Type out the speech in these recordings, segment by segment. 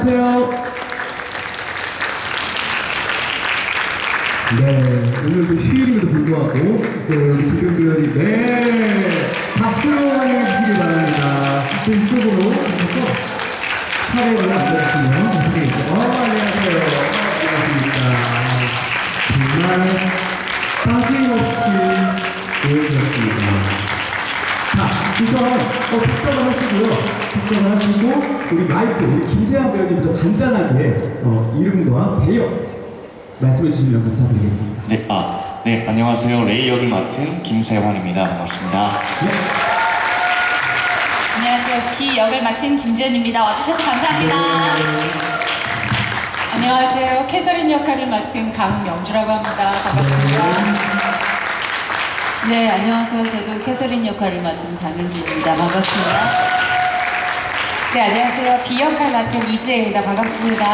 안녕하세요. 네, 오늘도 휴일임에도 불구하고 우리 기경들이 박수로 환영해주시기 바랍니다. 이쪽으로 오셔서 차례를 앉아주시면 되겠죠. 안녕하세요. 반갑습니다. 정말 빠짐없이 보여주셨습니다. 자, 우선 특정을 하시고요. 특정을 하시고 우리 마이크, 우리 김세환 배우님부터 간단하게 이름과 배역 말씀해 주시면 감사드리겠습니다. 네, 안녕하세요. 레이 역을 맡은 김세환입니다. 반갑습니다. 네. 안녕하세요. 비 역을 맡은 김지연입니다. 와주셔서 감사합니다. 안녕하세요. 캐서린 역할을 맡은 강명주라고 합니다. 반갑습니다. 네, 안녕하세요. 저도 캐서린 역할을 맡은 강윤지입니다. 반갑습니다. 네, 안녕하세요. 비 역할 맡은 이지혜입니다. 반갑습니다.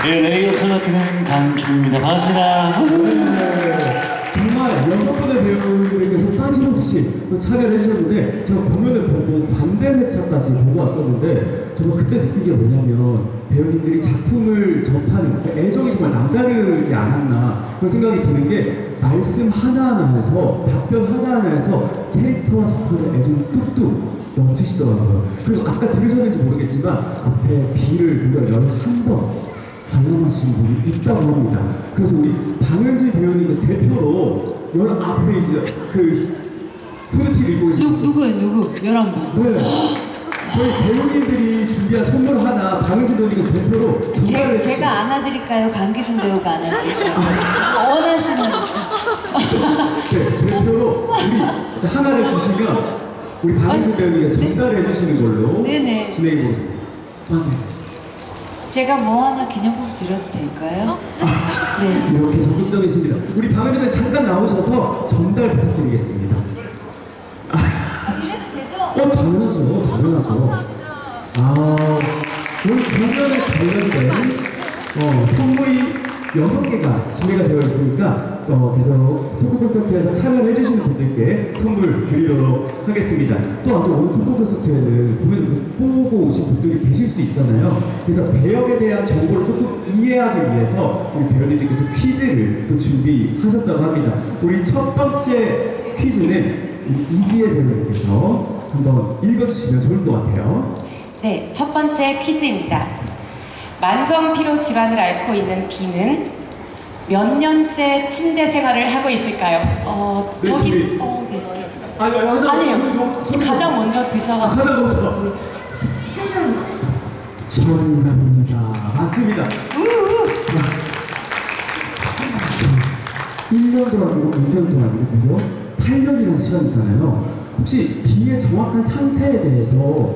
네, 레이 역할 맡은 강준입니다. 반갑습니다. 네. 정말 6분의 배우님께서 빠짐없이 또 참여를 해주셨는데 제가 공연을 보고 관대 회차까지 보고 왔었는데 정말 그때 느낀 게 뭐냐면 배우님들이 작품을 접하는 그 애정이 정말 남다르지 않았나 그런 생각이 드는 게 말씀 하나하나에서 답변 하나하나에서 캐릭터와 작품의 애정이 뚝뚝 넘치시더라고요. 그리고 아까 들으셨는지 모르겠지만 앞에 비를 무려 11번 관람하신 분이 있다고 합니다. 그래서 우리 방은지 배우님의 대표로 앞에 이제 후드티를 입고 계시는 누구예요? 누구? 11분. 네. 저희 배우님들이 준비한 선물 하나 방은지 배우님의 대표로 제가 안아드릴까요? 강기둥 배우가 안아드릴까요? 원하시는. 네, 대표로 우리 하나를 주시면 우리 방은지 배우님이 전달해 주시는 걸로 네네. 진행해 보겠습니다. 네. 제가 뭐 하나 기념품 드려도 될까요? 네. 이렇게 적극적이십니다. 우리 방은지 배우님 잠깐 나오셔서 전달 부탁드리겠습니다. 해도 되죠? 당연하죠. 당연하죠. 오늘 공연에 관련된 선물이 6개가 준비가 되어 있으니까 계속 토크 콘서트에서 참여를 해주시는 분들께 선물 드리도록 하겠습니다. 또 아직 오늘 토크 콘서트에는 공연을 못 보고 오신 분들이 계실 수 있잖아요. 그래서 배역에 대한 정보를 조금 이해하기 위해서 우리 배우님들께서 퀴즈를 또 준비하셨다고 합니다. 우리 첫 번째 퀴즈는 이지혜 배우님께서 한번 읽어주시면 좋을 것 같아요. 네, 첫 번째 퀴즈입니다. 만성 피로 질환을 앓고 있는 비는 몇 년째 침대 생활을 하고 있을까요? 네, 준비. 네. 아니요. 가장 먼저 드셔가지고. 가장 먼저. 네. 정답입니다. 맞습니다. 우우. 1년도 아니고 2년도 아니고 무려 8년이라는 시간이잖아요. 혹시 비의 정확한 상태에 대해서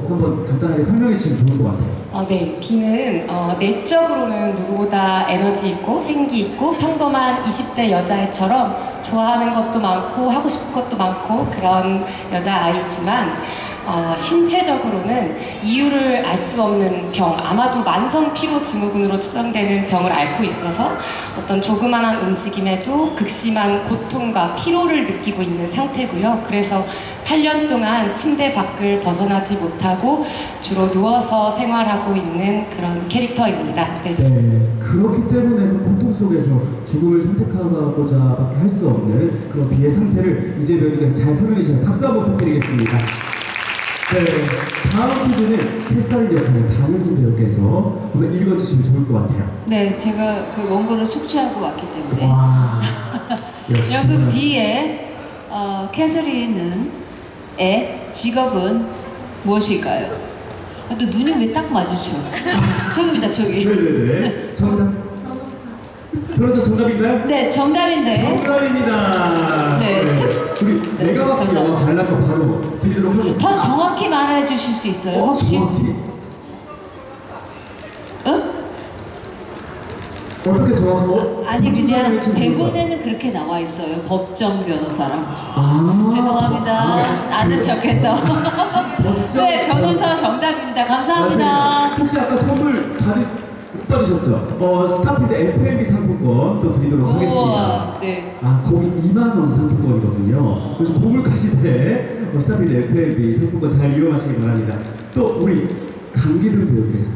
한번 간단하게 설명해 주시면 좋을 것 같아요. 네. 비는 내적으로는 누구보다 에너지 있고 생기 있고 평범한 20대 여자애처럼 좋아하는 것도 많고 하고 싶은 것도 많고 그런 여자아이지만 신체적으로는 이유를 알 수 없는 병, 아마도 만성 피로 증후군으로 추정되는 병을 앓고 있어서 어떤 조그만한 움직임에도 극심한 고통과 피로를 느끼고 있는 상태고요. 그래서 8년 동안 침대 밖을 벗어나지 못하고 주로 누워서 생활하고 있는 그런 캐릭터입니다. 네. 네, 그렇기 때문에 그 고통 속에서 죽음을 선택하고자 밖에 할 수 없는 그런 비의 상태를 이재 배우님께서 잘 설명해 주셔서 박수 한번 부탁드리겠습니다. 네, 다음 퀴즈는 캐서린 역할의 방은지 배우께서 한번 읽어주시면 좋을 것 같아요. 네, 제가 그 원고를 숙지하고 왔기 때문에. 와, 역시. 여기 B의 캐서린의 직업은 무엇일까요? 또 눈이 왜 딱 마주쳐? 저기입니다, 저기. 네네네. 정답. 그래서 정답인가요? 네, 정답인데. 정답입니다. 네, 우리 메가박스 영화 관람권 바로 드리도록 하겠습니다. 더 정확히 말해 주실 수 있어요, 혹시? 정확히? 응? 어떻게 정확하고? 아니, 그냥 대본에는 그렇게 나와 있어요. 법정 변호사라고. 죄송합니다. 아는 척해서. 네, 변호사 정답입니다. 감사합니다. 맞아요. 혹시 아까 선물 못 받으셨죠? 스타필드 FMB 상품권 또 드리도록 하겠습니다. 우와, 네. 거기 2만원 상품권이거든요. 그래서 곡을 가실 때 스타필드 FMB 상품권 잘 이용하시기 바랍니다. 또 우리 강기준 배우께서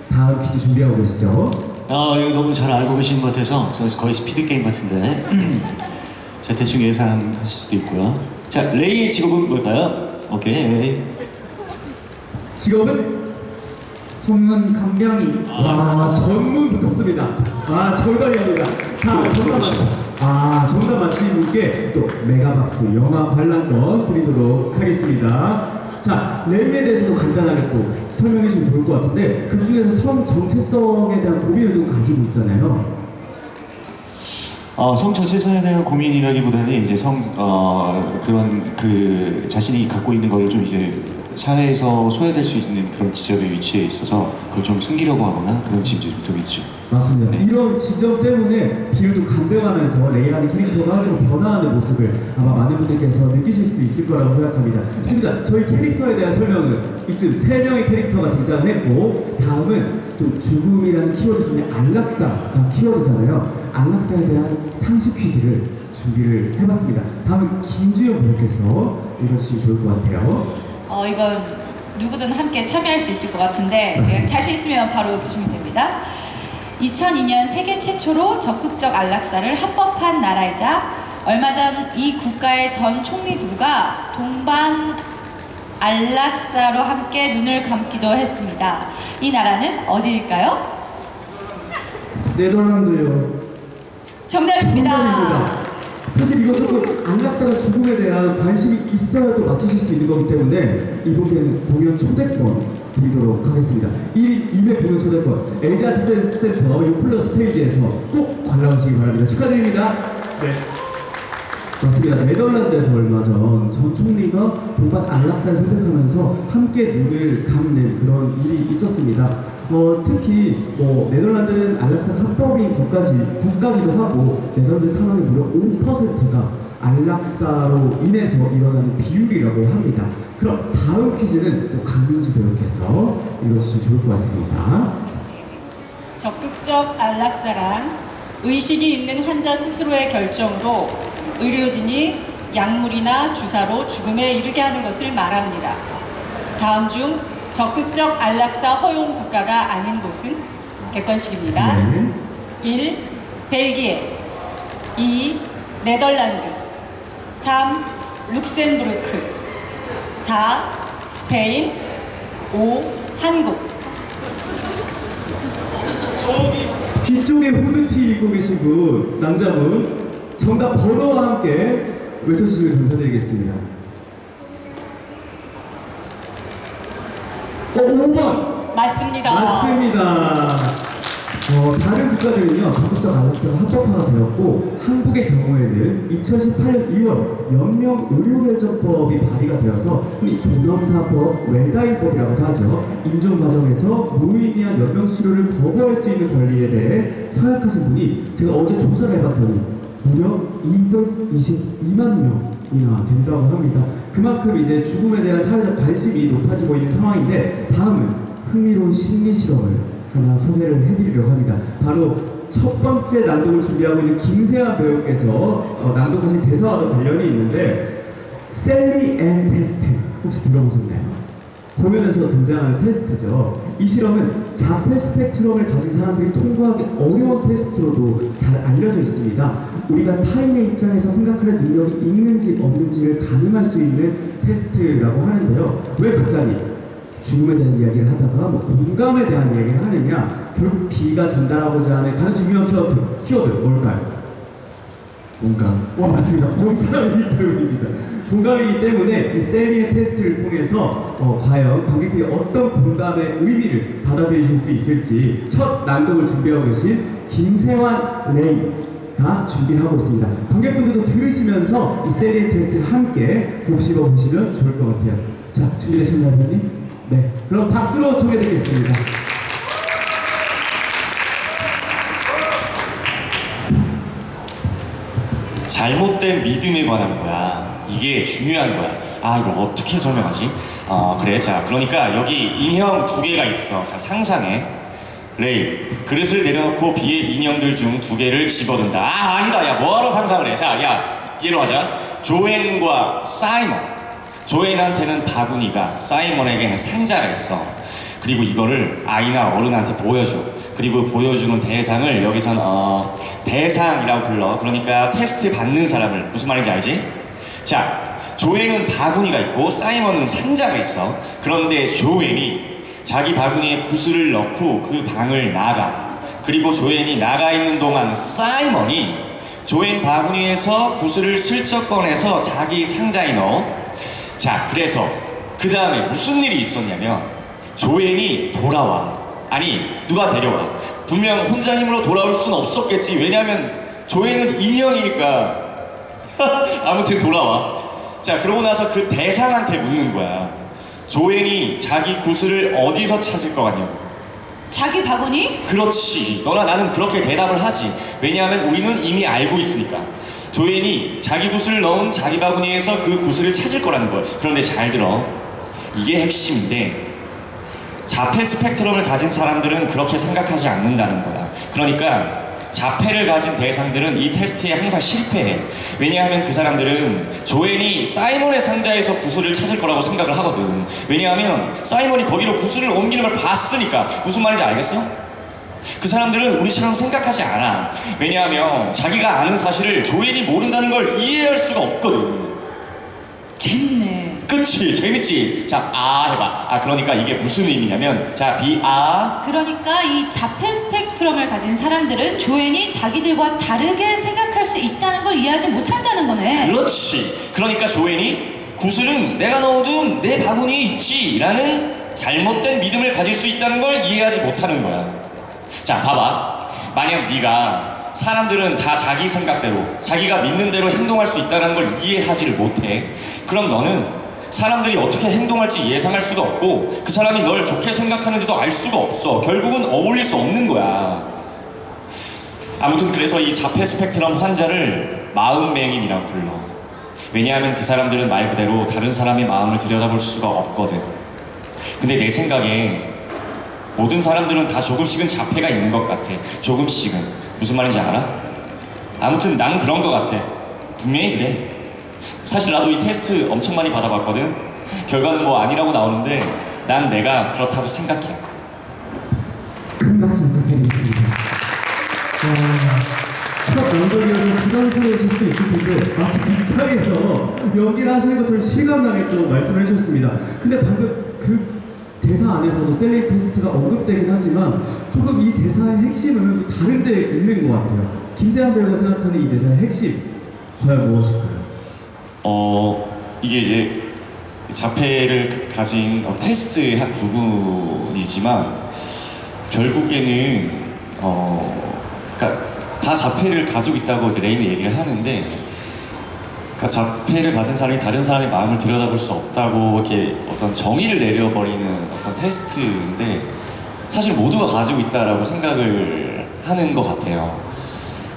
다음 퀴즈 준비하고 계시죠? 이거 너무 잘 알고 계신 것 같아서 거의 스피드 게임 같은데. 자, 대충 예상하실 수도 있고요. 자, 레이의 직업은 뭘까요? 오케이. 직업은? 송은 간병이. 와, 전문 붙었습니다. 아, 정답입니다. 자, 정답 맞힌 분께 또 메가박스 영화 관람권 드리도록 하겠습니다. 자, 레이에 대해서도 간단하게 또 설명해 주시면 좋을 것 같은데 그 중에서 성 정체성에 대한 고민을 좀 가지고 있잖아요. 성 정체성에 대한 고민이라기보다는 이제 그런 그 자신이 갖고 있는 거를 좀 이제 사회에서 소외될 수 있는 그런 지점에 위치해 있어서 그걸 좀 숨기려고 하거나 그런 지점이 좀 있죠. 맞습니다. 네. 이런 지점 때문에 비율도 간병하면서 레이라는 캐릭터가 좀 변화하는 모습을 아마 많은 분들께서 느끼실 수 있을 거라고 생각합니다. 좋습니다. 저희 캐릭터에 대한 설명은 이쯤 3명의 캐릭터가 등장했고 다음은 또 죽음이라는 키워드 중에 안락사가 키워드잖아요. 안락사에 대한 상식 퀴즈를 준비를 해봤습니다. 다음은 김주영 배우께서 읽어주시면 좋을 것 같아요. 이건 누구든 함께 참여할 수 있을 것 같은데 맞습니다. 자신 있으면 바로 드시면 됩니다. 2002년 세계 최초로 적극적 안락사를 합법한 나라이자 얼마 전 이 국가의 전 총리 부부가 동반 안락사로 함께 눈을 감기도 했습니다. 이 나라는 어디일까요? 네덜란드요. 정답입니다. 사실 이거 조금 안락사나 죽음에 대한 관심이 있어야 또 맞추실 수 있는 거기 때문에 이번에는 공연 초대권 드리도록 하겠습니다. 2회 공연 초대권 LG 아트 센터 유플러 스테이지에서 꼭 관람하시기 바랍니다. 축하드립니다. 네. 맞습니다. 네덜란드에서 얼마 전 총리가 동반 안락사를 선택하면서 함께 눈을 감는 그런 일이 있었습니다. 특히 네덜란드는 안락사가 합법인 국가기도 하고 네덜란드 사망의 무려 5%가 안락사로 인해서 일어나는 비율이라고 합니다. 그럼 다음 퀴즈는 강민주 배우께서 읽어주시면 좋을 것 같습니다. 적극적 안락사란 의식이 있는 환자 스스로의 결정으로 의료진이 약물이나 주사로 죽음에 이르게 하는 것을 말합니다. 다음 중 적극적 안락사 허용 국가가 아닌 곳은 객관식입니다. 네. 1. 벨기에 2. 네덜란드 3. 룩셈부르크 4. 스페인 5. 한국 뒤쪽에 후드티 입고 계신 분, 남자분, 정답 번호와 함께 외쳐주시면 감사드리겠습니다. 5번! 맞습니다. 맞습니다. 다른 국가들은요, 적극적 안락사가 합법화가 되었고, 한국의 경우에는 2018년 2월 연명 의료결정법이 발의가 되어서 흔히 존엄사법, 웰다인법이라고도 하죠. 임종 과정에서 무의미한 연명 치료를 거부할 수 있는 권리에 대해 서약하신 분이 제가 어제 조사를 해봤더니 무려 222만 명이나 된다고 합니다. 그만큼 이제 죽음에 대한 사회적 관심이 높아지고 있는 상황인데 다음은 흥미로운 심리 실험을 하나 소개를 해드리려고 합니다. 바로 첫 번째 낭독을 준비하고 있는 김세환 배우께서 낭독하신 대사와도 관련이 있는데 셀리 앤 테스트 혹시 들어보셨나요? 공연에서 등장하는 테스트죠. 이 실험은 자폐 스펙트럼을 가진 사람들이 통과하기 어려운 테스트로도 잘 알려져 있습니다. 우리가 타인의 입장에서 생각하는 능력이 있는지 없는지를 가늠할 수 있는 테스트라고 하는데요. 왜 갑자기 죽음에 대한 이야기를 하다가 공감에 대한 이야기를 하느냐? 결국 B가 전달하고자 하는 가장 중요한 키워드 뭘까요? 공감. 맞습니다. 공감이기 때문입니다. 공감이기 때문에 이 셀리의 테스트를 통해서 과연 관객들이 어떤 공감의 의미를 받아들이실 수 있을지 첫 낭독을 준비하고 계신 김세환 레이가 준비하고 있습니다. 관객분들도 들으시면서 이 셀리의 테스트를 함께 곱씹어 보시면 좋을 것 같아요. 자, 준비되셨나요, 배우님? 네. 그럼 박수로 청해드리겠습니다. 잘못된 믿음에 관한 거야. 이게 중요한 거야. 이걸 어떻게 설명하지? 그래. 자, 그러니까 여기 인형 2개가 있어. 자, 상상해. 레이, 그릇을 내려놓고 비의 인형들 중 2개를 집어든다. 아니다. 야, 뭐하러 상상을 해? 자, 야, 예로 하자. 조앤과 사이먼. 조앤한테는 바구니가, 사이먼에게는 상자가 있어. 그리고 이거를 아이나 어른한테 보여줘. 그리고 보여주는 대상을 여기선 대상이라고 불러. 그러니까 테스트 받는 사람을. 무슨 말인지 알지? 자, 조앤은 바구니가 있고 사이먼은 상자가 있어. 그런데 조앤이 자기 바구니에 구슬을 넣고 그 방을 나가. 그리고 조앤이 나가 있는 동안 사이먼이 조앤 바구니에서 구슬을 슬쩍 꺼내서 자기 상자에 넣어. 자, 그래서 그 다음에 무슨 일이 있었냐면 조앤이 돌아와. 아니, 누가 데려와. 분명 혼자 힘으로 돌아올 순 없었겠지. 왜냐면 조앤은 인형이니까. 아무튼 돌아와. 자, 그러고 나서 그 대상한테 묻는 거야. 조앤이 자기 구슬을 어디서 찾을 것 같냐고. 자기 바구니? 그렇지. 너나 나는 그렇게 대답을 하지. 왜냐하면 우리는 이미 알고 있으니까. 조앤이 자기 구슬을 넣은 자기 바구니에서 그 구슬을 찾을 거라는 거야. 그런데 잘 들어. 이게 핵심인데 자폐 스펙트럼을 가진 사람들은 그렇게 생각하지 않는다는 거야. 그러니까 자폐를 가진 대상들은 이 테스트에 항상 실패해. 왜냐하면 그 사람들은 조앤이 사이먼의 상자에서 구슬을 찾을 거라고 생각을 하거든. 왜냐하면 사이먼이 거기로 구슬을 옮기는 걸 봤으니까. 무슨 말인지 알겠어? 그 사람들은 우리처럼 생각하지 않아. 왜냐하면 자기가 아는 사실을 조앤이 모른다는 걸 이해할 수가 없거든. 재밌네. 그치? 재밌지? 자, 해봐. 그러니까 이게 무슨 의미냐면, 자, 그러니까 이 자폐 스펙트럼을 가진 사람들은 조앤이 자기들과 다르게 생각할 수 있다는 걸 이해하지 못한다는 거네. 그렇지. 그러니까 조앤이 구슬은 내가 넣어둔 내 바구니에 있지 라는 잘못된 믿음을 가질 수 있다는 걸 이해하지 못하는 거야. 자, 봐봐. 만약 네가 사람들은 다 자기 생각대로 자기가 믿는 대로 행동할 수 있다는 걸 이해하지를 못해. 그럼 너는 사람들이 어떻게 행동할지 예상할 수도 없고 그 사람이 널 좋게 생각하는지도 알 수가 없어. 결국은 어울릴 수 없는 거야. 아무튼 그래서 이 자폐 스펙트럼 환자를 마음맹인이라고 불러. 왜냐하면 그 사람들은 말 그대로 다른 사람의 마음을 들여다볼 수가 없거든. 근데 내 생각에 모든 사람들은 다 조금씩은 자폐가 있는 것 같아. 조금씩은. 무슨 말인지 알아? 아무튼 난 그런 것 같아. 분명히 그래. 사실 나도 이 테스트 엄청 많이 받아봤거든. 결과는 뭐 아니라고 나오는데 난 내가 그렇다고 생각해. 큰 박수 부탁드리겠습니다. 첫 연극이어서 부담스러우실 수도 있을 텐데 마치 기차에서 연기를 하시는 것처럼 실감나게 또 말씀을 해주셨습니다. 근데 방금 그 대사 안에서도 셀리 테스트가 언급되긴 하지만 조금 이 대사의 핵심은 다른 데 있는 것 같아요. 김세한 배우가 생각하는 이 대사의 핵심 과연 무엇일까요? 이게 이제 자폐를 가진 테스트의 한 부분이지만 결국에는 그러니까 다 자폐를 가지고 있다고 레이는 얘기를 하는데, 그러니까 자폐를 가진 사람이 다른 사람의 마음을 들여다볼 수 없다고 이렇게 어떤 정의를 내려버리는 어떤 테스트인데 사실 모두가 가지고 있다라고 생각을 하는 것 같아요.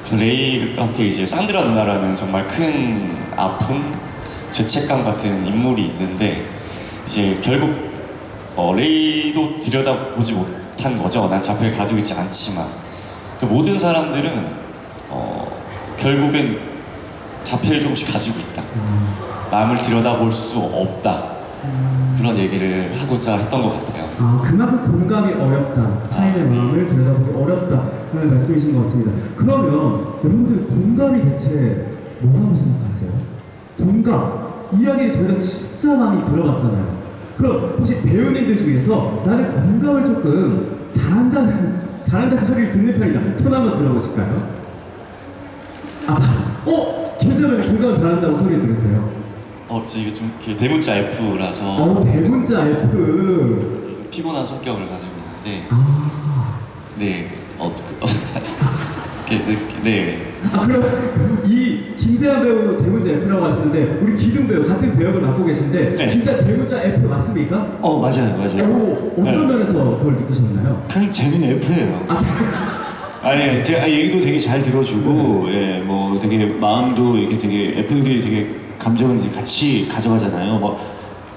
그래서 레이한테 이제 산드라 누나라는 정말 큰 아픔, 죄책감 같은 인물이 있는데 이제 결국 레이도 들여다보지 못한 거죠. 난 자폐를 가지고 있지 않지만 그 모든 사람들은 결국엔 자폐를 조금씩 가지고 있다. 마음을 들여다볼 수 없다. 그런 얘기를 하고자 했던 것 같아요. 그만큼 공감이 어렵다. 타인의 마음을 들여다보기 어렵다라는 말씀이신 것 같습니다. 그러면 여러분들 공감이 대체 뭐라고 생각하세요? 공감. 이야기 저희가 진짜 많이 들어봤잖아요. 그럼 혹시 배우님들 중에서 나는 공감을 조금 잘한다는 소리를 듣는 편이다. 손 한번 들어보실까요? 김세현 배우님 공감 잘한다고 소리 들었어요. 저 이게 좀 대문자 F라서 대문자 F. 피곤한 성격을 가지고 있는데 네, 네. 그럼 이 김세현 배우 대문자 F라고 하시는데 우리 기둥 배우 같은 배역을 맡고 계신데 네. 진짜 대문자 F 맞습니까? 맞아요. 어떤 면에서 그걸 느끼셨나요? 그냥 재밌는 F예요. 아니, 제가 얘기도 되게 잘 들어주고, 뭐 되게 마음도 이렇게 되게 F들이 되게 감정을 이제 같이 가져가잖아요. 뭐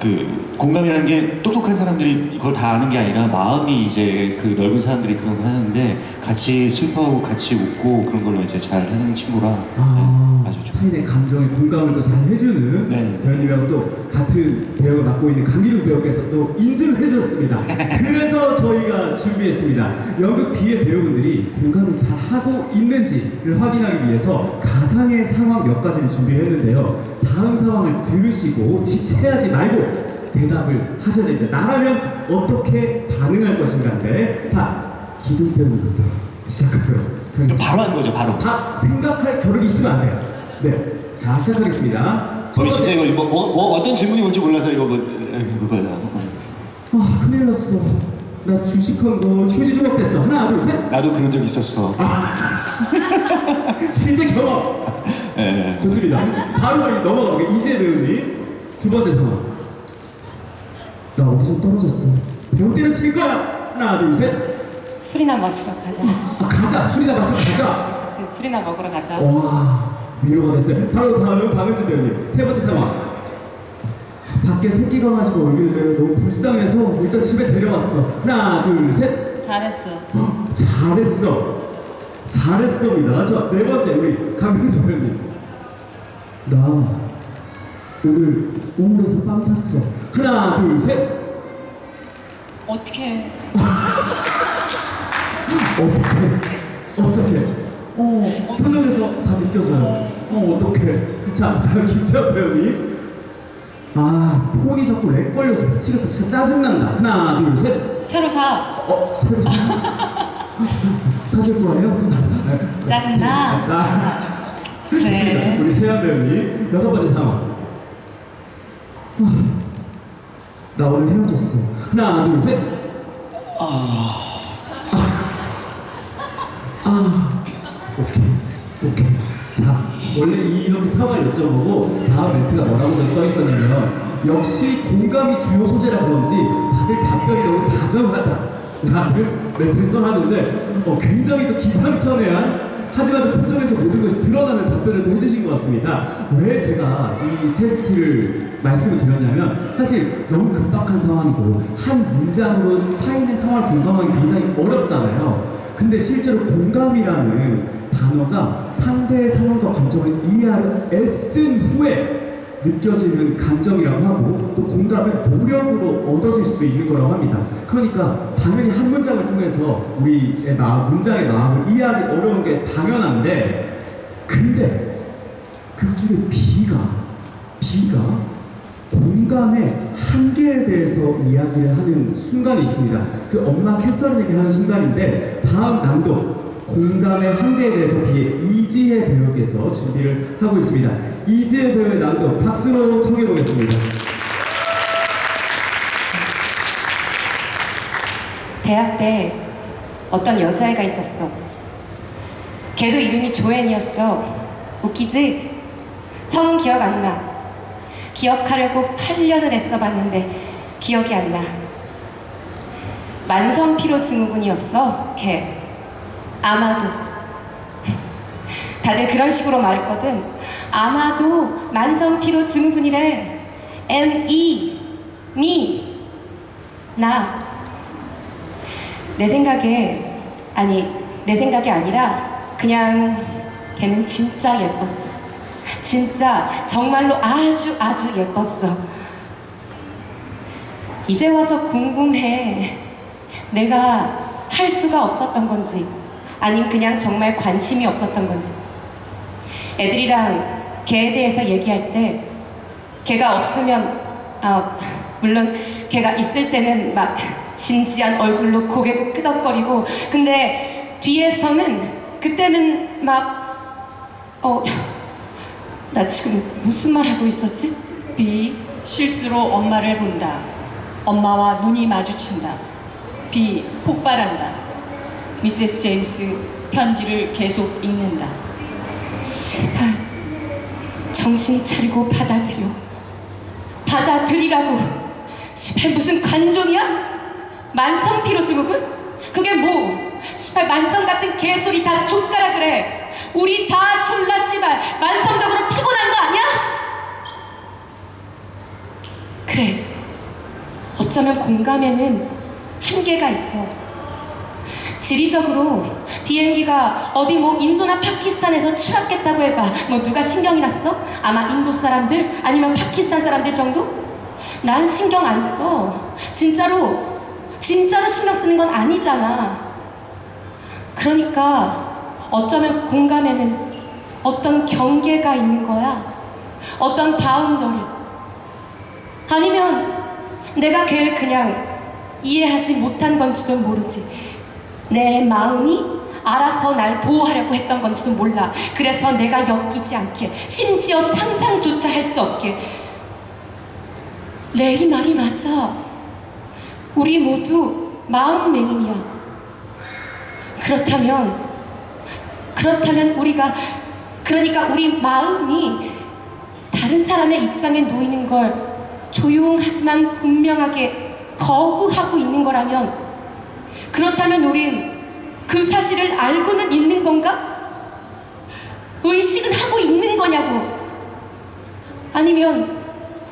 그 공감이라는 게 똑똑한 사람들이 이걸 다 아는 게 아니라 마음이 이제 그 넓은 사람들이 그런 걸 하는데 같이 슬퍼하고 같이 웃고 그런 걸로 이제 잘 하는 친구라 아주 좋아요. 타인의 감정에 공감을 또 잘 해주는 네. 배우님이라고 또 같은 배역을 맡고 있는 강기동 배우께서 또 인증을 해주셨습니다. 그래서 저희가 준비했습니다. 연극 B의 배우분들이 공감을 잘 하고 있는지를 확인하기 위해서 가상의 상황 몇 가지를 준비했는데요. 다음 상황을 들으시고 지체하지 말고 대답을 하셔야 됩니다. 나라면 어떻게 반응할 것인가인데, 자, 기동 배우부터 시작하도록 하겠습니다. 바로 하는 거죠, 바로. 다 생각할 겨를이 있으면 안 돼요. 네, 자 시작하겠습니다. 저희 진짜 이거 뭐 어떤 질문이 올지 몰라서 이거 그거야. 아 큰일 났어. 나 주식한 거 휴지 조각 됐어. 하나 둘 셋. 나도 그런 적 있었어. 실제 경험. 예. 좋습니다. 바로 넘어가볼게요. 이재 배우님 두 번째 상황. 나 오디션 떨어졌어. 배우 때려칠 거야. 하나 둘 셋. 술이나 마시러 가자. 가자. 술이나 마시러 가자. 같이 술이나 먹으러 가자. 와 위로가 됐어요. 바로 다음 박은진 배우님 세 번째 상황. 밖에 새끼가 마시고 오길래 너무 불쌍해서 일단 집에 데려왔어. 하나 둘 셋. 잘했어. 잘했어. 잘했습니다. 자, 네 번째 우리 강명수 배우님. 나 오늘 우울해서 빵 샀어. 하나 둘 셋. 어떻게? 어떻게? 표정에서 다 느껴져요. 어떻게? 자, 다음 김지현 배우님. 아, 폰이 자꾸 렉 걸려서 미치겠어. 진짜 짜증난다. 하나, 둘, 셋. 새로 사. 새로 사실 거예요? 짜증나. 자, 그래. 우리 세연 배우님 여섯 번째 상황. 나 오늘 헤어졌어. 하나, 둘, 셋. 오케이. 자, 원래 이렇게 상황을 여쭤보고 다음 멘트가 뭐라고 써 있었냐면 역시 공감이 주요 소재라 그런지 다들 답변이 너무 다정하다 라는 멘트를 써놨는데 굉장히 또 기상천외한 하지만 그 표정에서 모든 것이 드러나는 답변을 또 해주신 것 같습니다. 왜 제가 이 테스트를 말씀을 드렸냐면 사실 너무 급박한 상황이고 한 문장으로 타인의 상황을 공감하기 굉장히 어렵잖아요. 근데 실제로 공감이라는 단어가 상대의 상황과 감정을 이해하는 애쓴 후에 느껴지는 감정이라고 하고 또 공감은 노력으로 얻어질 수 있는 거라고 합니다. 그러니까 당연히 한 문장을 통해서 우리의 문장의 마음을 이해하기 어려운 게 당연한데 근데 그 중에 B가 공감의 한계에 대해서 이야기를 하는 순간이 있습니다. 그 엄마 캐서린에게 하는 순간인데 다음 낭독 공감의 한계에 대해서 B의 이지혜 배우께서 준비를 하고 있습니다. 이지혜 배우의 낭독 박수로 청해 보겠습니다. 대학 때 어떤 여자애가 있었어. 걔도 이름이 조앤이었어. 웃기지? 성은 기억 안 나. 기억하려고 8년을 애써봤는데 기억이 안 나. 만성피로 증후군이었어. 걔. 아마도. 다들 그런 식으로 말했거든. 아마도 만성피로 증후군이래. ME. me. 나. 내 생각에 아니라 그냥 걔는 진짜 예뻤어. 진짜 정말로 아주 예뻤어. 이제 와서 궁금해. 내가 할 수가 없었던 건지 아님 그냥 정말 관심이 없었던 건지. 애들이랑 걔에 대해서 얘기할 때 걔가 없으면 물론 걔가 있을 때는 막 진지한 얼굴로 고개 끄덕거리고 근데 뒤에서는 그때는 막 나 지금 무슨 말 하고 있었지? B. 실수로 엄마를 본다. 엄마와 눈이 마주친다. B. 폭발한다. 미세스 제임스 편지를 계속 읽는다. 제발 정신 차리고 받아들이라고. 시발 무슨 관종이야? 만성피로 증후군? 그게 뭐? 시발 만성 같은 개소리 다 족가라 그래. 우리 다 졸라 시발 만성적으로 피곤한 거 아니야? 그래 어쩌면 공감에는 한계가 있어. 지리적으로 비행기가 어디 뭐 인도나 파키스탄에서 추락했다고 해봐. 뭐 누가 신경이 났어? 아마 인도 사람들? 아니면 파키스탄 사람들 정도? 난 신경 안 써. 진짜로 신경 쓰는 건 아니잖아. 그러니까 어쩌면 공감에는 어떤 경계가 있는 거야. 어떤 바운더리. 아니면 내가 걔를 그냥 이해하지 못한 건지도 모르지. 내 마음이 알아서 날 보호하려고 했던 건지도 몰라. 그래서 내가 엮이지 않게, 심지어 상상조차 할 수 없게. 레이 말이 맞아. 우리 모두 마음맹인이야. 그렇다면 그러니까 우리 마음이 다른 사람의 입장에 놓이는 걸 조용하지만 분명하게 거부하고 있는 거라면, 그렇다면 우린 그 사실을 알고는 있는 건가? 의식은 하고 있는 거냐고. 아니면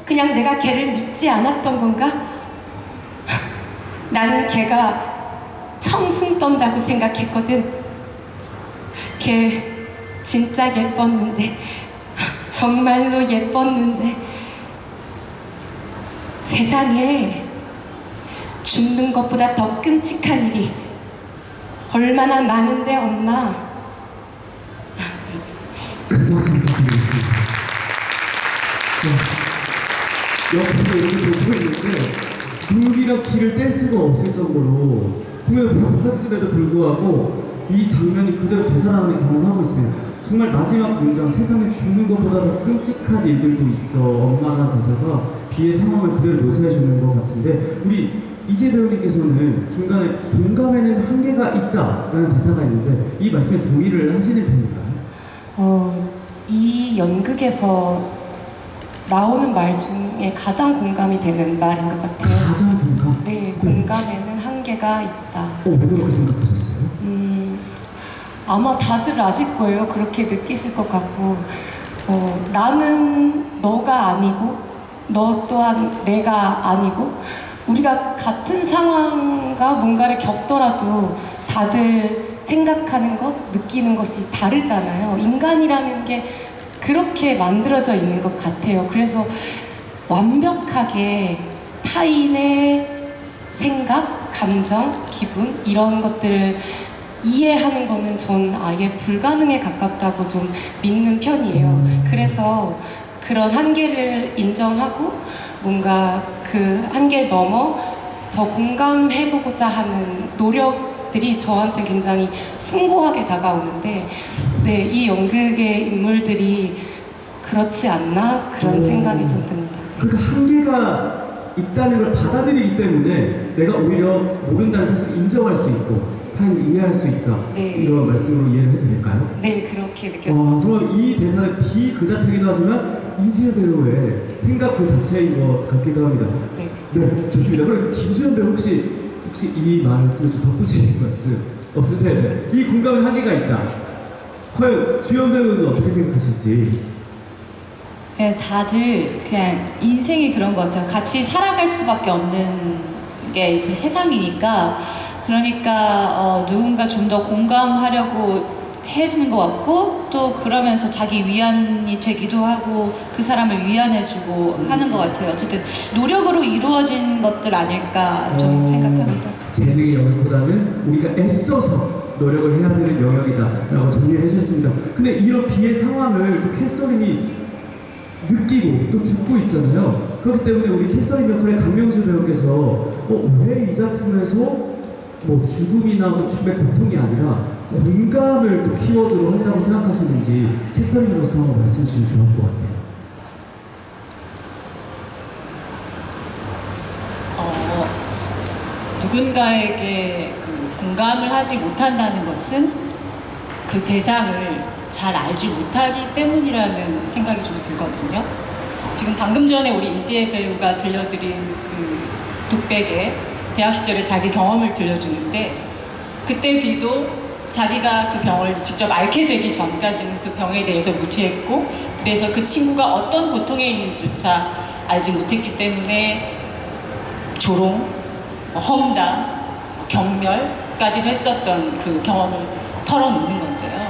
그냥 내가 걔를 믿지 않았던 건가? 나는 걔가 청승 떤다고 생각했거든. 걔 진짜 예뻤는데, 정말로 예뻤는데, 세상에 죽는 것보다 더 끔찍한 일이 얼마나 많은데, 엄마. 큰 말씀 드리겠습니다. 옆에서 이렇게 보고 있는데 눈이랑 귀를 뗄 수가 없을 정도로 공연을 봤음에도 불구하고 이 장면이 그대로 되살아나는 경험을 하고 있어요. 정말 마지막 문장, 세상에 죽는 것보다 더 끔찍한 일들도 있어, 엄마가 대사가 비의 상황을 그대로 묘사해 주는 것 같은데, 우리 이재 배우님께서는 중간에 공감에는 한계가 있다라는 대사가 있는데 이 말씀에 동의를 하시는 편인가요? 이 연극에서 나오는 말 중에 가장 공감이 되는 말인 것 같아요. 가장 공감? 네, 공감에는 한계가 있다. 왜 그렇게 생각하셨어요? 아마 다들 아실 거예요. 그렇게 느끼실 것 같고, 나는 너가 아니고, 너 또한 내가 아니고, 우리가 같은 상황과 뭔가를 겪더라도 다들 생각하는 것, 느끼는 것이 다르잖아요. 인간이라는 게 그렇게 만들어져 있는 것 같아요. 그래서 완벽하게 타인의 생각, 감정, 기분 이런 것들을 이해하는 거는 전 아예 불가능에 가깝다고 좀 믿는 편이에요. 그래서 그런 한계를 인정하고 뭔가 그 한계 넘어 더 공감해보고자 하는 노력들이 저한테 굉장히 숭고하게 다가오는데, 네, 이 연극의 인물들이 그렇지 않나 그런 생각이 좀 듭니다. 그러니까 한계가 있다는 걸 받아들이기 때문에 내가 오히려 모른다는 사실을 인정할 수 있고 타인을 이해할 수 있다. 네. 이런 말씀으로 이해를 해드릴까요? 네, 그렇게 느껴집니다. 정말 이 대사의 비 그 자체이기도 하지만 이재 배우의 생각 그 자체인 것 같기도 합니다. 네. 네, 좋습니다. 그럼 김주현 배우 혹시 이 말씀을 좀 덧붙이실 말씀 없을 텐데, 이 공감의 한계가 있다. 과연 주현 배우는 어떻게 생각하실지? 네, 다들 그냥 인생이 그런 것 같아요. 같이 살아갈 수밖에 없는 게 이제 세상이니까, 그러니까 누군가 좀 더 공감하려고 해주는 것 같고, 또 그러면서 자기 위안이 되기도 하고 그 사람을 위안해주고 하는 것 같아요. 어쨌든 노력으로 이루어진 것들 아닐까 좀 생각합니다. 재능의 영역보다는 우리가 애써서 노력을 해야 되는 영역이다라고 정리해 주셨습니다. 근데 이런 비의 상황을 또 캐서린이 느끼고 또 듣고 있잖아요. 그렇기 때문에 우리 캐서린 역할의 강명주 배우께서 왜 이 작품에서 뭐 죽음이나 뭐 죽음의 고통이 아니라 공감을 또 키워드로 한다고 생각하시는지 캐서린으로서 한번 말씀해 주시면 좋을 것 같아요. 누군가에게 그 공감을 하지 못한다는 것은 그 대상을 잘 알지 못하기 때문이라는 생각이 좀 들거든요. 지금 방금 전에 우리 이재 배우가 들려드린 그 독백에 대학 시절에 자기 경험을 들려주는데, 그때 비도 자기가 그 병을 직접 앓게 되기 전까지는 그 병에 대해서 무지했고, 그래서 그 친구가 어떤 고통에 있는지조차 알지 못했기 때문에 조롱, 험담, 경멸까지도 했었던 그 경험을 털어놓는 건데요.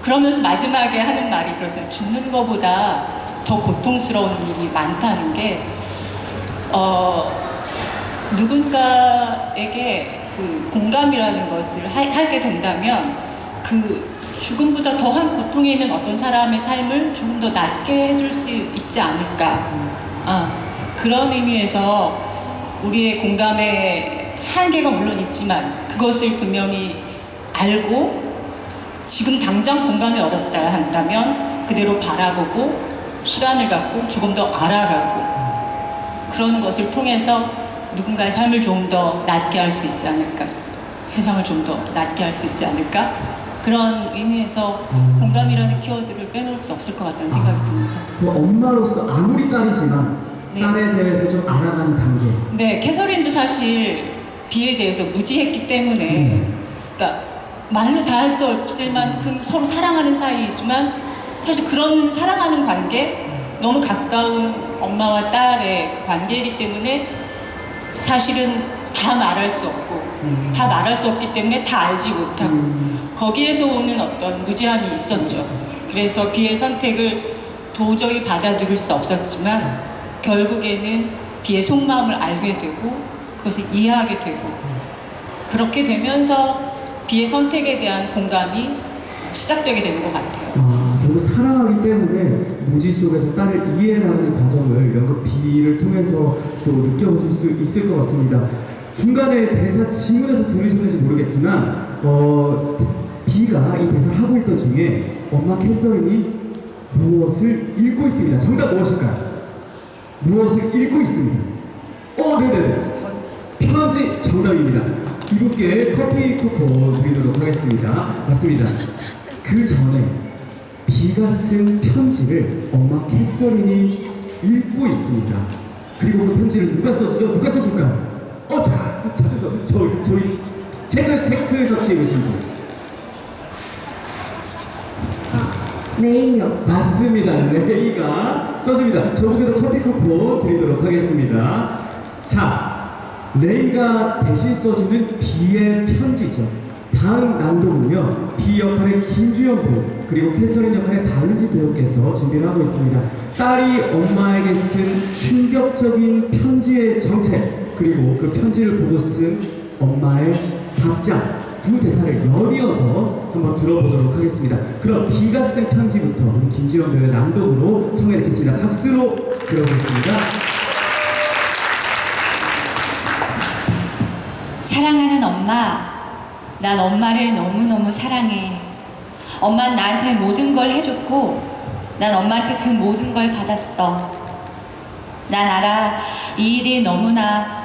그러면서 마지막에 하는 말이 그렇잖아요. 죽는 것보다 더 고통스러운 일이 많다는 게, 누군가에게 그 공감이라는 것을 하게 된다면 그 죽음보다 더한 고통에 있는 어떤 사람의 삶을 조금 더 낫게 해줄 수 있지 않을까. 그런 의미에서 우리의 공감의 한계가 물론 있지만 그것을 분명히 알고 지금 당장 공감이 어렵다 한다면 그대로 바라보고 시간을 갖고 조금 더 알아가고 그러는 것을 통해서 누군가의 삶을 좀 더 낫게 할 수 있지 않을까, 세상을 좀 더 낫게 할 수 있지 않을까, 그런 의미에서 공감이라는 키워드를 빼놓을 수 없을 것 같다는 생각이 듭니다. 그 엄마로서 아무리 딸이지만 네. 딸에 대해서 좀 알아가는 단계. 네, 캐서린도 사실 비에 대해서 무지했기 때문에, 그러니까 말로 다 할 수 없을 만큼 서로 사랑하는 사이이지만 사실 그런 사랑하는 관계, 너무 가까운 엄마와 딸의 그 관계이기 때문에 사실은 다 말할 수 없고 다 말할 수 없기 때문에 다 알지 못하고 거기에서 오는 어떤 무지함이 있었죠. 그래서 비의 선택을 도저히 받아들일 수 없었지만 결국에는 비의 속마음을 알게 되고 그것을 이해하게 되고 그렇게 되면서 비의 선택에 대한 공감이 시작되게 되는 것 같아요. 결국 사랑하기 때문에 무지 속에서 딸을 이해하는 과정을 연극 비를 통해서 또 느껴보실 수 있을 것 같습니다. 중간에 대사 지문에서 들으셨는지 모르겠지만 비가 이 대사를 하고 있던 중에 엄마 캐서린이 무엇을 읽고 있습니다. 정답 무엇일까요? 무엇을 읽고 있습니다. 네네. 편지 정답입니다. 이분께 커피 쿠폰 드리도록 하겠습니다. 맞습니다. 그 전에 비가 쓴 편지를 엄마 캐서린이 읽고 있습니다. 그리고 그 편지를 누가 썼죠? 누가 썼을까요? 저희 체크 접시해보신 분. 레이요. 맞습니다. 레이가 써줍니다. 저분께도 커피 쿠폰 드리도록 하겠습니다. 자, 레이가 대신 써주는 비의 편지죠. 다음 낭독은요, 비 역할의 김주현 배우 그리고 캐서린 역할의 박은지 배우께서 준비를 하고 있습니다. 딸이 엄마에게 쓴 충격적인 편지의 정체 그리고 그 편지를 보고 쓴 엄마의 답장 두 대사를 연이어서 한번 들어보도록 하겠습니다. 그럼 비가 쓴 편지부터 우리 김주현 배우의 낭독으로 청해 듣겠습니다. 박수로 들어보겠습니다. 사랑하는 엄마, 난 엄마를 너무너무 사랑해. 엄마는 나한테 모든 걸 해줬고 난 엄마한테 그 모든 걸 받았어. 난 알아. 이 일이 너무나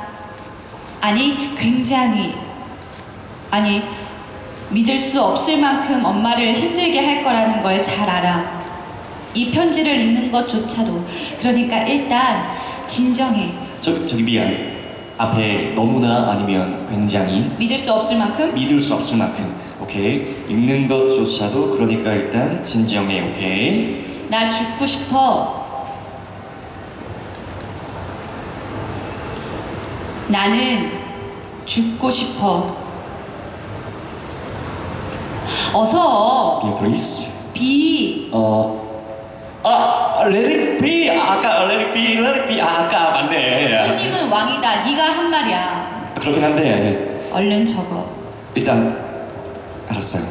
굉장히 믿을 수 없을 만큼 엄마를 힘들게 할 거라는 걸 잘 알아. 이 편지를 읽는 것조차도. 그러니까 일단 진정해. 저기 미안. 앞에 너무나 아니면 굉장히 믿을 수 없을 만큼? 믿을 수 없을 만큼. 오케이. 읽는 것조차도 그러니까 일단 진정해. 오케이. 나 죽고 싶어. 나는 죽고 싶어. 어서. 비트리스. 비. Let it be. 아까 let it be, let it be. 아까 맞네. 손님은 왕이다. 네가 한 말이야. 그렇긴 한데 얼른 적어. 일단 알았어요.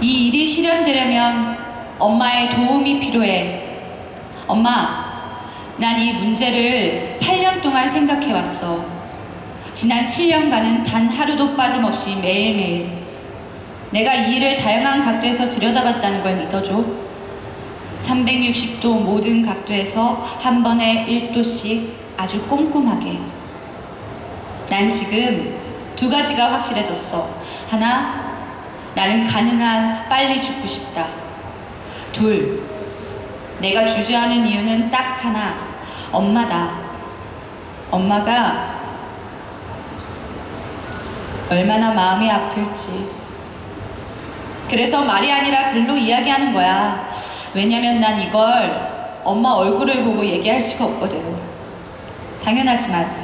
이 일이 실현되려면 엄마의 도움이 필요해. 엄마, 난 이 문제를 8년 동안 생각해왔어. 지난 7년간은 단 하루도 빠짐없이 매일매일. 내가 이 일을 다양한 각도에서 들여다봤다는 걸 믿어줘. 360도 모든 각도에서 한 번에 1도씩 아주 꼼꼼하게. 난 지금 두 가지가 확실해졌어. 하나, 나는 가능한 빨리 죽고 싶다. 둘, 내가 주저하는 이유는 딱 하나, 엄마다. 엄마가 얼마나 마음이 아플지. 그래서 말이 아니라 글로 이야기하는 거야. 왜냐면 난 이걸 엄마 얼굴을 보고 얘기할 수가 없거든. 당연하지만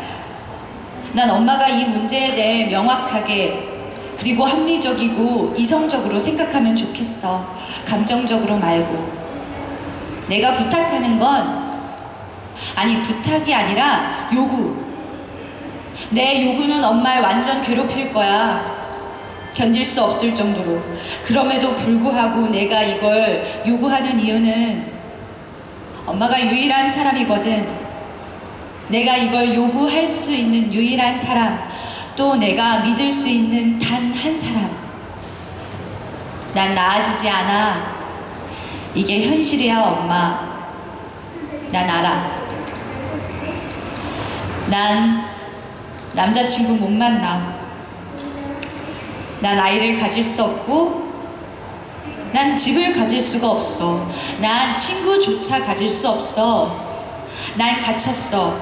난 엄마가 이 문제에 대해 명확하게 그리고 합리적이고 이성적으로 생각하면 좋겠어. 감정적으로 말고. 내가 부탁하는 건 아니 부탁이 아니라 요구. 내 요구는 엄마를 완전 괴롭힐 거야. 견딜 수 없을 정도로. 그럼에도 불구하고 내가 이걸 요구하는 이유는 엄마가 유일한 사람이거든. 내가 이걸 요구할 수 있는 유일한 사람, 또 내가 믿을 수 있는 단 한 사람. 난 나아지지 않아. 이게 현실이야, 엄마. 난 알아. 난 남자친구 못 만나. 난 아이를 가질 수 없고, 난 집을 가질 수가 없어. 난 친구조차 가질 수 없어. 난 갇혔어.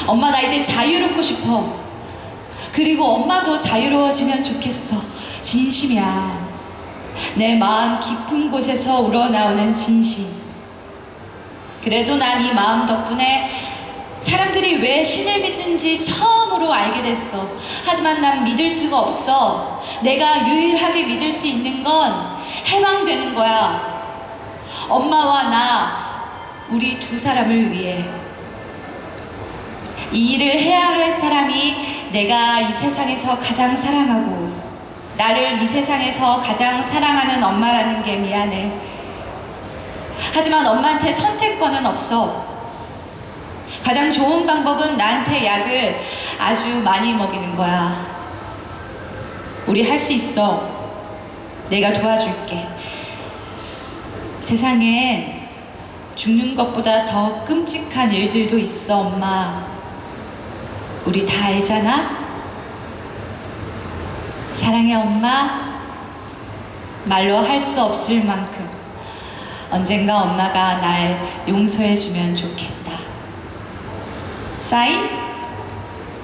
엄마, 나 이제 자유롭고 싶어. 그리고 엄마도 자유로워지면 좋겠어. 진심이야. 내 마음 깊은 곳에서 우러나오는 진심. 그래도 난 이 마음 덕분에 사람들이 왜 신을 믿는지 처음으로 알게 됐어. 하지만 난 믿을 수가 없어. 내가 유일하게 믿을 수 있는 건 해방되는 거야. 엄마와 나, 우리 두 사람을 위해. 이 일을 해야 할 사람이 내가 이 세상에서 가장 사랑하고 나를 이 세상에서 가장 사랑하는 엄마라는 게 미안해. 하지만 엄마한테 선택권은 없어. 가장 좋은 방법은 나한테 약을 아주 많이 먹이는 거야. 우리 할 수 있어. 내가 도와줄게. 세상엔 죽는 것보다 더 끔찍한 일들도 있어, 엄마. 우리 다 알잖아? 사랑해, 엄마. 말로 할 수 없을 만큼 언젠가 엄마가 날 용서해주면 좋겠다. 사인?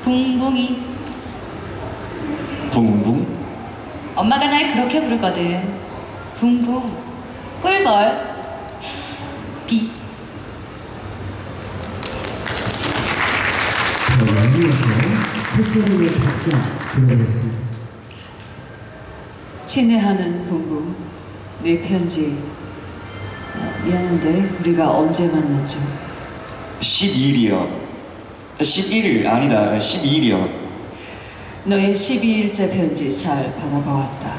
붕붕이. 붕붕? 엄마가 날 그렇게 부르거든. 붕붕. 꿀벌. 비. 여기에서 햇소리를 받자 들어보겠습니다. 친애하는 붕붕, 네 편지. 미안한데 우리가 언제 만났죠? 12일이요. 11일 아니다. 12일이요. 너의 12일째 편지 잘 받아보았다.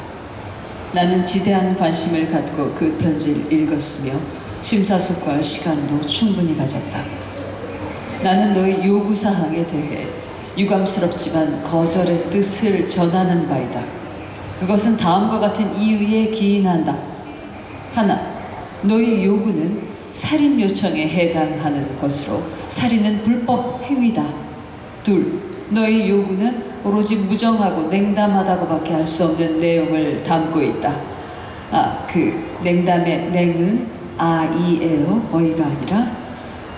나는 지대한 관심을 갖고 그 편지를 읽었으며 심사숙고할 시간도 충분히 가졌다. 나는 너의 요구사항에 대해 유감스럽지만 거절의 뜻을 전하는 바이다. 그것은 다음과 같은 이유에 기인한다. 하나, 너의 요구는 살인 요청에 해당하는 것으로 살인은 불법 행위다. 둘, 너의 요구는 오로지 무정하고 냉담하다고밖에 할 수 없는 내용을 담고 있다. 그 냉담의 냉은 아이에요 어이가 아니라.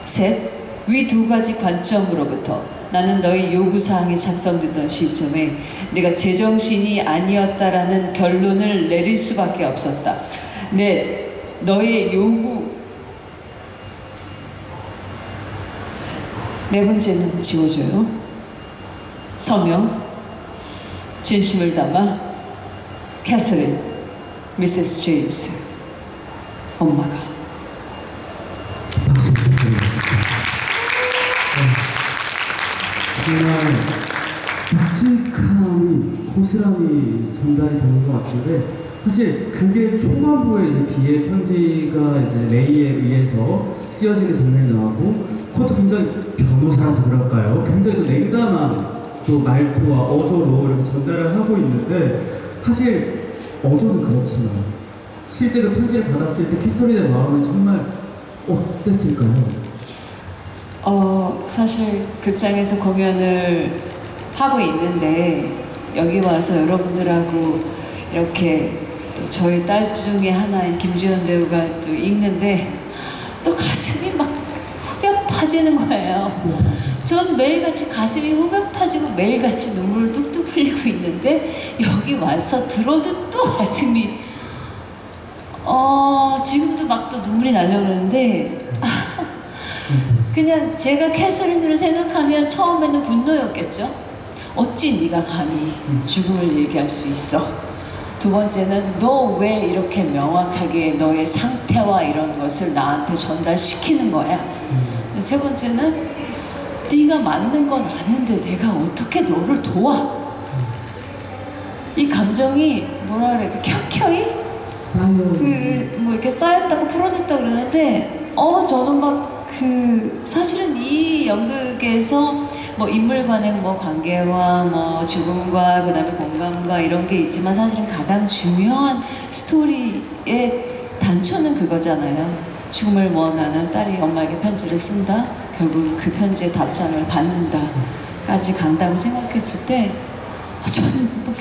셋, 위 두 가지 관점으로부터 나는 너의 요구사항이 작성됐던 시점에 네가 제정신이 아니었다라는 결론을 내릴 수밖에 없었다. 넷, 너의 요구. 네 번째는 지워줘요. 서명, 진심을 담아 캐서린, 미세스 제임스, 엄마가. 박수 부탁드리겠습니다. 정말 묵직함이 고스란히 전달이 되는 것 같은데, 사실 그게 초반부에 이제 비의 편지가 이제 레이에 의해서 쓰여지는 장면이 나오고, 그것도 굉장히 변호사라서 그럴까요? 굉장히 또 냉담한 또 말투와 어조로 이렇게 전달을 하고 있는데, 사실 어조는 그렇지만 실제로 편지를 받았을 때 캐서린의 마음은 정말 어땠을까요? 사실 극장에서 공연을 하고 있는데 여기 와서 여러분들하고 이렇게 또 저희 딸 중에 하나인 김주현 배우가 또 읽는데 또 가슴이 막 후벼 파지는 거예요. 전 매일같이 가슴이 후벼 파지고 매일같이 눈물을 뚝뚝 흘리고 있는데 여기 와서 들어도 또 가슴이 지금도 막 또 눈물이 나려고 그러는데 그냥 제가 캐서린으로 생각하면 처음에는 분노였겠죠. 어찌 네가 감히 죽음을 얘기할 수 있어. 두 번째는 너 왜 이렇게 명확하게 너의 상태와 이런 것을 나한테 전달시키는 거야. 세 번째는 네가 맞는 건 아는데 내가 어떻게 너를 도와. 이 감정이 뭐라 그래야 돼, 켜켜이 뭐 이렇게 쌓였다고 풀어졌다고 그러는데 저는 막 사실은 이 연극에서 뭐 인물 간의 뭐 관계와 뭐 죽음과 그다음에 공감과 이런 게 있지만 사실은 가장 중요한 스토리의 단초는 그거잖아요. 죽음을 원하는 딸이 엄마에게 편지를 쓴다. 결국 그 편지의 답장을 받는다까지 간다고 생각했을 때 저는 뭐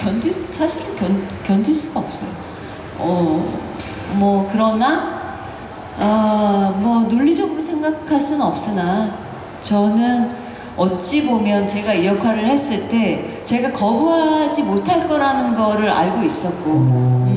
사실은 견딜 수가 없어요. 뭐 그러나 뭐 논리적으로 생각할 수는 없으나 저는 어찌 보면 제가 이 역할을 했을 때 제가 거부하지 못할 거라는 거를 알고 있었고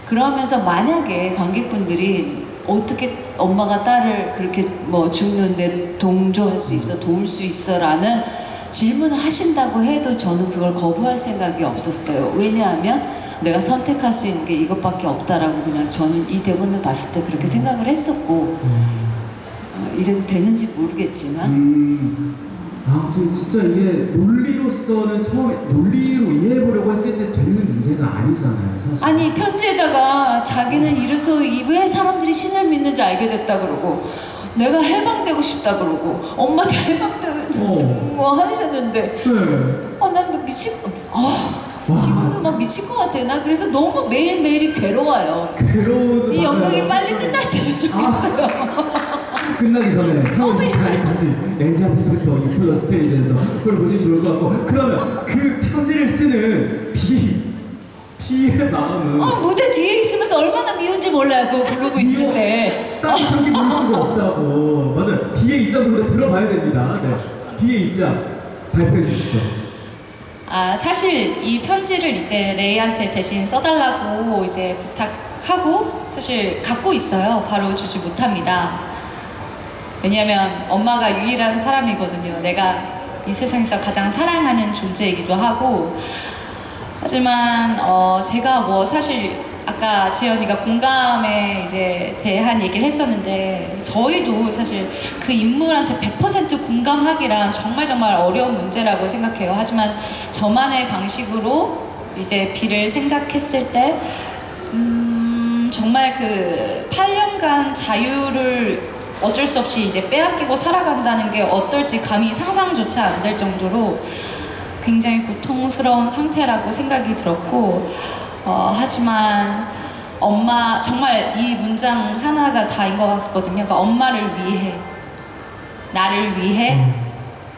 그러면서 만약에 관객분들이 어떻게 엄마가 딸을 그렇게 뭐 죽는데 동조할 수 있어, 도울 수 있어 라는 질문을 하신다고 해도 저는 그걸 거부할 생각이 없었어요. 왜냐하면 내가 선택할 수 있는 게 이것밖에 없다라고 그냥 저는 이 대본을 봤을 때 그렇게 생각을 했었고 이래도 되는지 모르겠지만 아무튼 진짜 이게 논리로서는 처음에 논리로 이해해보려고 했을 때 되는 문제가 아니잖아요, 사실. 아니 편지에다가 자기는 이래서 왜 사람들이 신을 믿는지 알게 됐다 그러고 내가 해방되고 싶다 그러고 엄마도 해방되고 뭐 하셨는데 난 미친 지금도 막 미칠 것 같아. 나 그래서 너무 매일매일이 괴로워요. 이 연극이 빨리 끝났으면 좋겠어요. 끝나기 전에 4월 24일까지 엔지아부터 유플러 스테이지에서 그걸 보시면 좋을 것 같고 그러면 그 편지를 쓰는 비의 마음은 무대 뒤에 있으면서 얼마나 미운지 몰라요. 그거 부르고 있을 때. 딱 그렇게 부를 수가 없다고. 맞아요. 비의 입장도 들어봐야 됩니다. 네. 비의 입장 발표해 주시죠. 사실 이 편지를 이제 레이한테 대신 써달라고 이제 부탁하고 사실 갖고 있어요. 바로 주지 못합니다. 왜냐면 엄마가 유일한 사람이거든요. 내가 이 세상에서 가장 사랑하는 존재이기도 하고 하지만 제가 뭐 사실 아까 지연이가 공감에 이제 대한 얘기를 했었는데 저희도 사실 그 인물한테 100% 공감하기란 정말 어려운 문제라고 생각해요. 하지만 저만의 방식으로 이제 비를 생각했을 때 정말 그 8년간 자유를 어쩔 수 없이 이제 빼앗기고 살아간다는 게 어떨지 감히 상상조차 안 될 정도로 굉장히 고통스러운 상태라고 생각이 들었고 하지만 엄마 정말 이 문장 하나가 다인 것 같거든요. 그러니까 엄마를 위해 나를 위해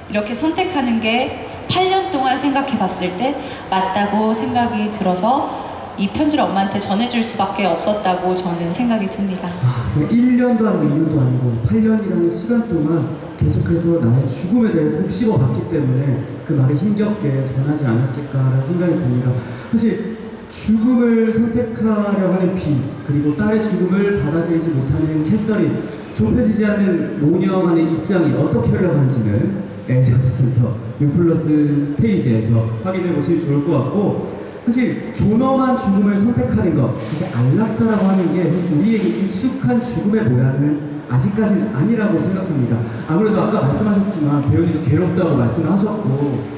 이렇게 선택하는 게 8년 동안 생각해 봤을 때 맞다고 생각이 들어서 이 편지를 엄마한테 전해줄 수밖에 없었다고 저는 생각이 듭니다. 1년도 아니고 2년도 아니고 8년이라는 시간 동안 계속해서 나의 죽음에 대해 곱씹어 봤기 때문에 그 말을 힘겹게 전하지 않았을까라는 생각이 듭니다. 사실 죽음을 선택하려고 하는 비, 그리고 딸의 죽음을 받아들이지 못하는 캐서린, 좁혀지지 않는 모녀 간의 입장이 어떻게 흘러가는지는 엔지아부터 유플러스 스테이지에서 확인해 보시면 좋을 것 같고 사실 존엄한 죽음을 선택하는 것, 사실 안락사라고 하는 게 우리에게 익숙한 죽음의 모양은 아직까지는 아니라고 생각합니다. 아무래도 아까 말씀하셨지만 배우님도 괴롭다고 말씀을 하셨고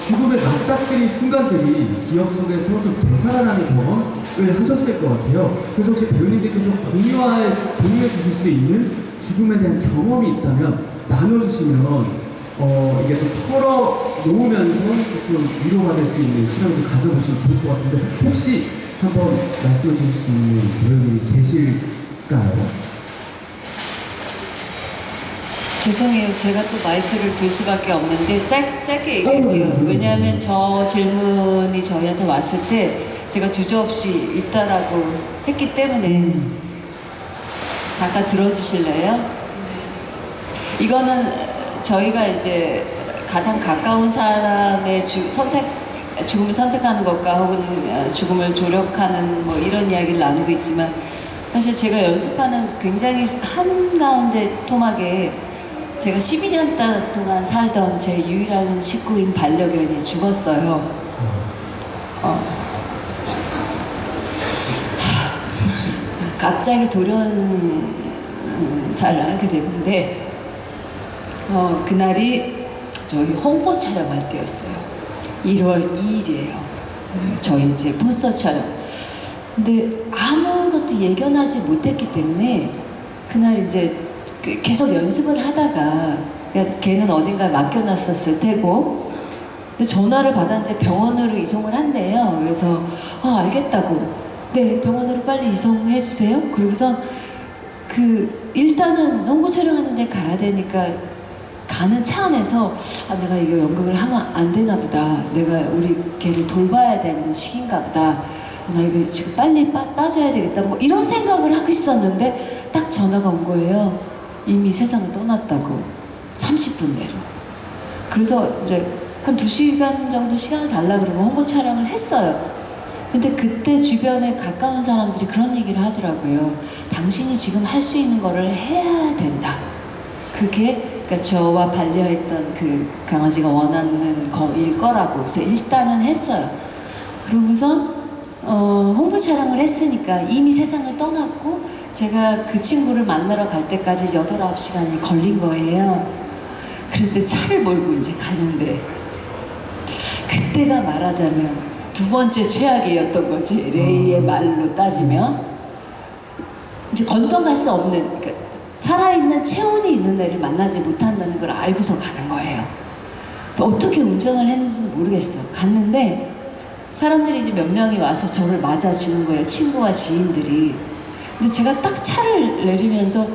죽음에 맞닥뜨린 순간들이 기억 속에서 좀 되살아나는 경험을 하셨을 것 같아요. 그래서 혹시 배우님께서 공유해 주실 수 있는 죽음에 대한 경험이 있다면 나눠주시면 이게 좀 털어놓으면서 조금 위로받을 수 있는 시간을 가져보시면 좋을 것 같은데 혹시 한번 말씀해 주실 수 있는 배우님이 계실까요? 죄송해요. 제가 또 마이크를 둘 수밖에 없는데 짧게 얘기할게요. 왜냐하면 저 질문이 저희한테 왔을 때 제가 주저없이 있다라고 했기 때문에 잠깐 들어주실래요? 이거는 저희가 이제 가장 가까운 사람의 죽음을 선택하는 것과 혹은 죽음을 조력하는 뭐 이런 이야기를 나누고 있지만 사실 제가 연습하는 굉장히 한가운데 토막에 제가 12년 동안 살던 제 유일한 식구인 반려견이 죽었어요. 갑자기 돌연사를 하게 됐는데 그날이 저희 홍보 촬영할 때였어요. 1월 2일이에요. 저희 이제 포스터 촬영. 근데 아무것도 예견하지 못했기 때문에 그날 이제 계속 연습을 하다가 그러니까 걔는 어딘가에 맡겨놨었을 테고 근데 전화를 받았는데 병원으로 이송을 한대요. 그래서 알겠다고 네 병원으로 빨리 이송해 주세요. 그러고서 일단은 홍보 촬영하는데 가야 되니까 가는 차 안에서 내가 이거 연극을 하면 안 되나 보다. 내가 우리 걔를 돌봐야 되는 시기인가 보다. 나 이거 지금 빨리 빠져야 되겠다. 뭐 이런 생각을 하고 있었는데 딱 전화가 온 거예요. 이미 세상을 떠났다고. 30분 내로. 그래서 이제 한 2시간 정도 시간을 달라 그러고 홍보 촬영을 했어요. 근데 그때 주변에 가까운 사람들이 그런 얘기를 하더라고요. 당신이 지금 할 수 있는 거를 해야 된다. 그게 그러니까 저와 반려했던 그 강아지가 원하는 거일 거라고. 그래서 일단은 했어요. 그러고서 홍보 촬영을 했으니까 이미 세상을 떠났고 제가 그 친구를 만나러 갈 때까지 8, 9시간이 걸린 거예요. 그래서 차를 몰고 이제 가는데 그때가 말하자면 2번째 최악이었던 거지. 레이의 말로 따지면 이제 건너갈 수 없는 그러니까 살아있는 체온이 있는 애를 만나지 못한다는 걸 알고서 가는 거예요. 어떻게 운전을 했는지는 모르겠어. 갔는데 사람들이 이제 몇 명이 와서 저를 맞아주는 거예요. 친구와 지인들이. 근데 제가 딱 차를 내리면서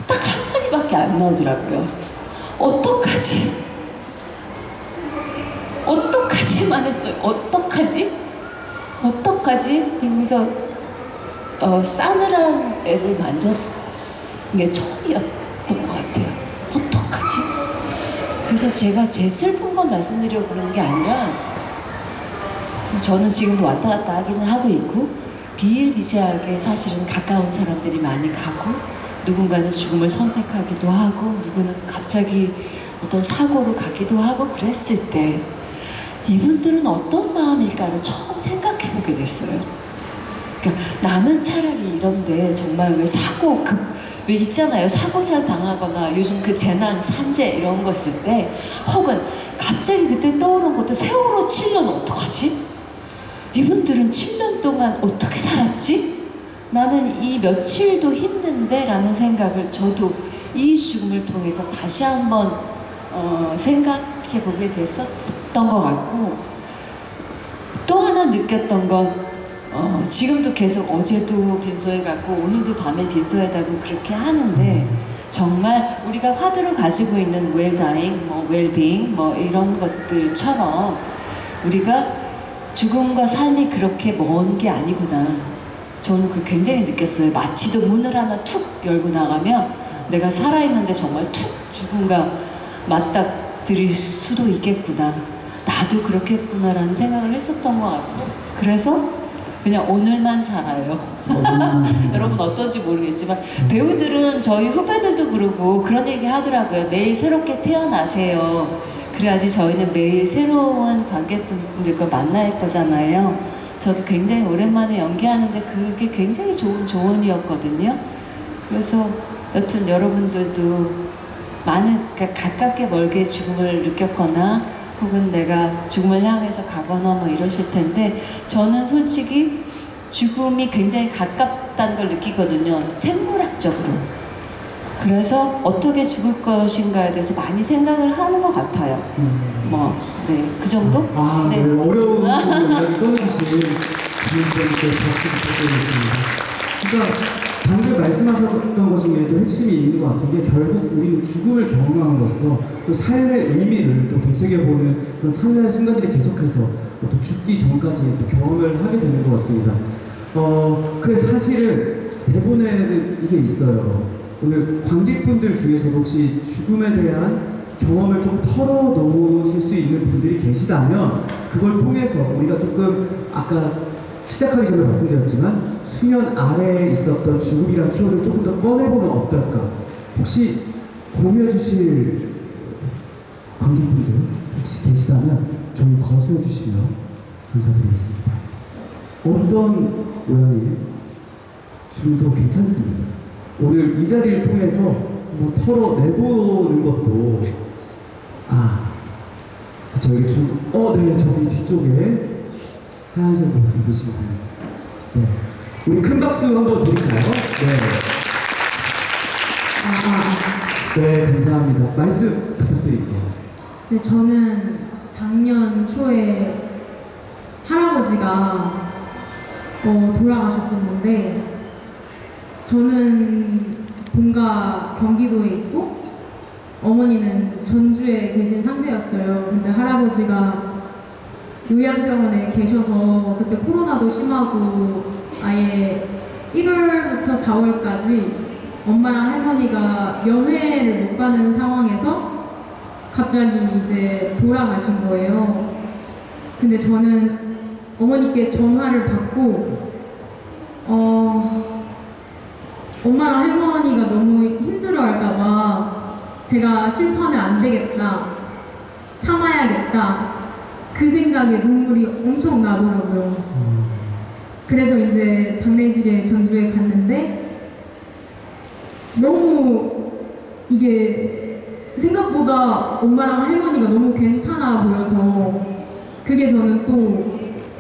딱 한마디밖에 안 나오더라고요. 어떡하지? 어떡하지만 했어요. 어떡하지? 그러고서 싸늘한 애를 만졌은 게 처음이었던 것 같아요. 어떡하지? 그래서 제가 제 슬픈 건 말씀드리려고 그러는 게 아니라 저는 지금도 왔다 갔다 하기는 하고 있고 비일비재하게 사실은 가까운 사람들이 많이 가고 누군가는 죽음을 선택하기도 하고 누구는 갑자기 어떤 사고로 가기도 하고 그랬을 때 이분들은 어떤 마음일까를 처음 생각해보게 됐어요. 그러니까 나는 차라리 이런데 정말 왜 있잖아요. 사고살 당하거나 요즘 그 재난, 산재 이런 거 있을 때 혹은 갑자기 그때 떠오른 것도 세월호 7년 어떡하지? 이분들은 7년 동안 어떻게 살았지? 나는 이 며칠도 힘든데 라는 생각을 저도 이 죽음을 통해서 다시 한번 생각해보게 됐었던 것 같고 또 하나 느꼈던 건 지금도 계속 어제도 빈소에 갔고 오늘도 밤에 빈소에 가고 그렇게 하는데 정말 우리가 화두를 가지고 있는 웰다잉, 웰빙 이런 것들처럼 우리가 죽음과 삶이 그렇게 먼 게 아니구나. 저는 그걸 굉장히 느꼈어요. 마치도 문을 하나 툭 열고 나가면 내가 살아있는데 정말 툭 죽음과 맞닥뜨릴 수도 있겠구나. 나도 그렇겠구나라는 생각을 했었던 것 같고 그래서 그냥 오늘만 살아요. 여러분 어떤지 모르겠지만 배우들은 저희 후배들도 그러고 그런 얘기 하더라고요. 매일 새롭게 태어나세요. 그래야지 저희는 매일 새로운 관객분들과 만날 거잖아요. 저도 굉장히 오랜만에 연기하는데 그게 굉장히 좋은 조언이었거든요. 그래서 여튼 여러분들도 그러니까 가깝게 멀게 죽음을 느꼈거나 혹은 내가 죽음을 향해서 가거나 이러실 텐데 저는 솔직히 죽음이 굉장히 가깝다는 걸 느끼거든요. 생물학적으로. 그래서 어떻게 죽을 것인가에 대해서 많이 생각을 하는 것 같아요. 그 정도? 네, 어려운 이야기 꺼내주신 주인님께 박수 부탁드리겠습니다. 그러니까 방금 말씀하셨던 것 중에도 핵심이 있는 것 같은 게 결국 우리는 죽음을 경험함으로써 또 삶의 의미를 또 되새겨보는 그런 찰나의 순간들이 계속해서 또 죽기 전까지 또 경험을 하게 되는 것 같습니다. 그래서 사실은 대본에는 이게 있어요. 오늘 관객분들 중에서 혹시 죽음에 대한 경험을 좀 털어놓으실 수 있는 분들이 계시다면 그걸 통해서 우리가 조금 아까 시작하기 전에 말씀드렸지만 수면 아래에 있었던 죽음이란 키워드를 조금 더 꺼내보면 어떨까? 혹시 공유해 주실 관객분들 혹시 계시다면 좀 거스해 주시면 감사드리겠습니다. 어떤 모양이 좀더 괜찮습니다. 오늘 이 자리를 통해서 뭐 털어내보는 것도 저기 네, 저기 뒤쪽에 하얀색 옷 입으신 분. 네. 우리 큰 박수 한번 드릴까요? 네. 네, 감사합니다. 말씀 부탁드릴게요. 네, 저는 작년 초에 할아버지가 돌아가셨었는데, 저는 본가 경기도에 있고 어머니는 전주에 계신 상태였어요. 근데 할아버지가 요양병원에 계셔서 그때 코로나도 심하고 아예 1월부터 4월까지 엄마랑 할머니가 면회를 못 가는 상황에서 갑자기 이제 돌아가신 거예요. 근데 저는 어머니께 전화를 받고 엄마랑 할머니가 너무 힘들어할까봐 제가 슬퍼하면 안 되겠다, 참아야겠다, 그 생각에 눈물이 엄청 나더라고요. 그래서 이제 장례식에 전주에 갔는데 너무 이게 생각보다 엄마랑 할머니가 너무 괜찮아 보여서 그게 저는 또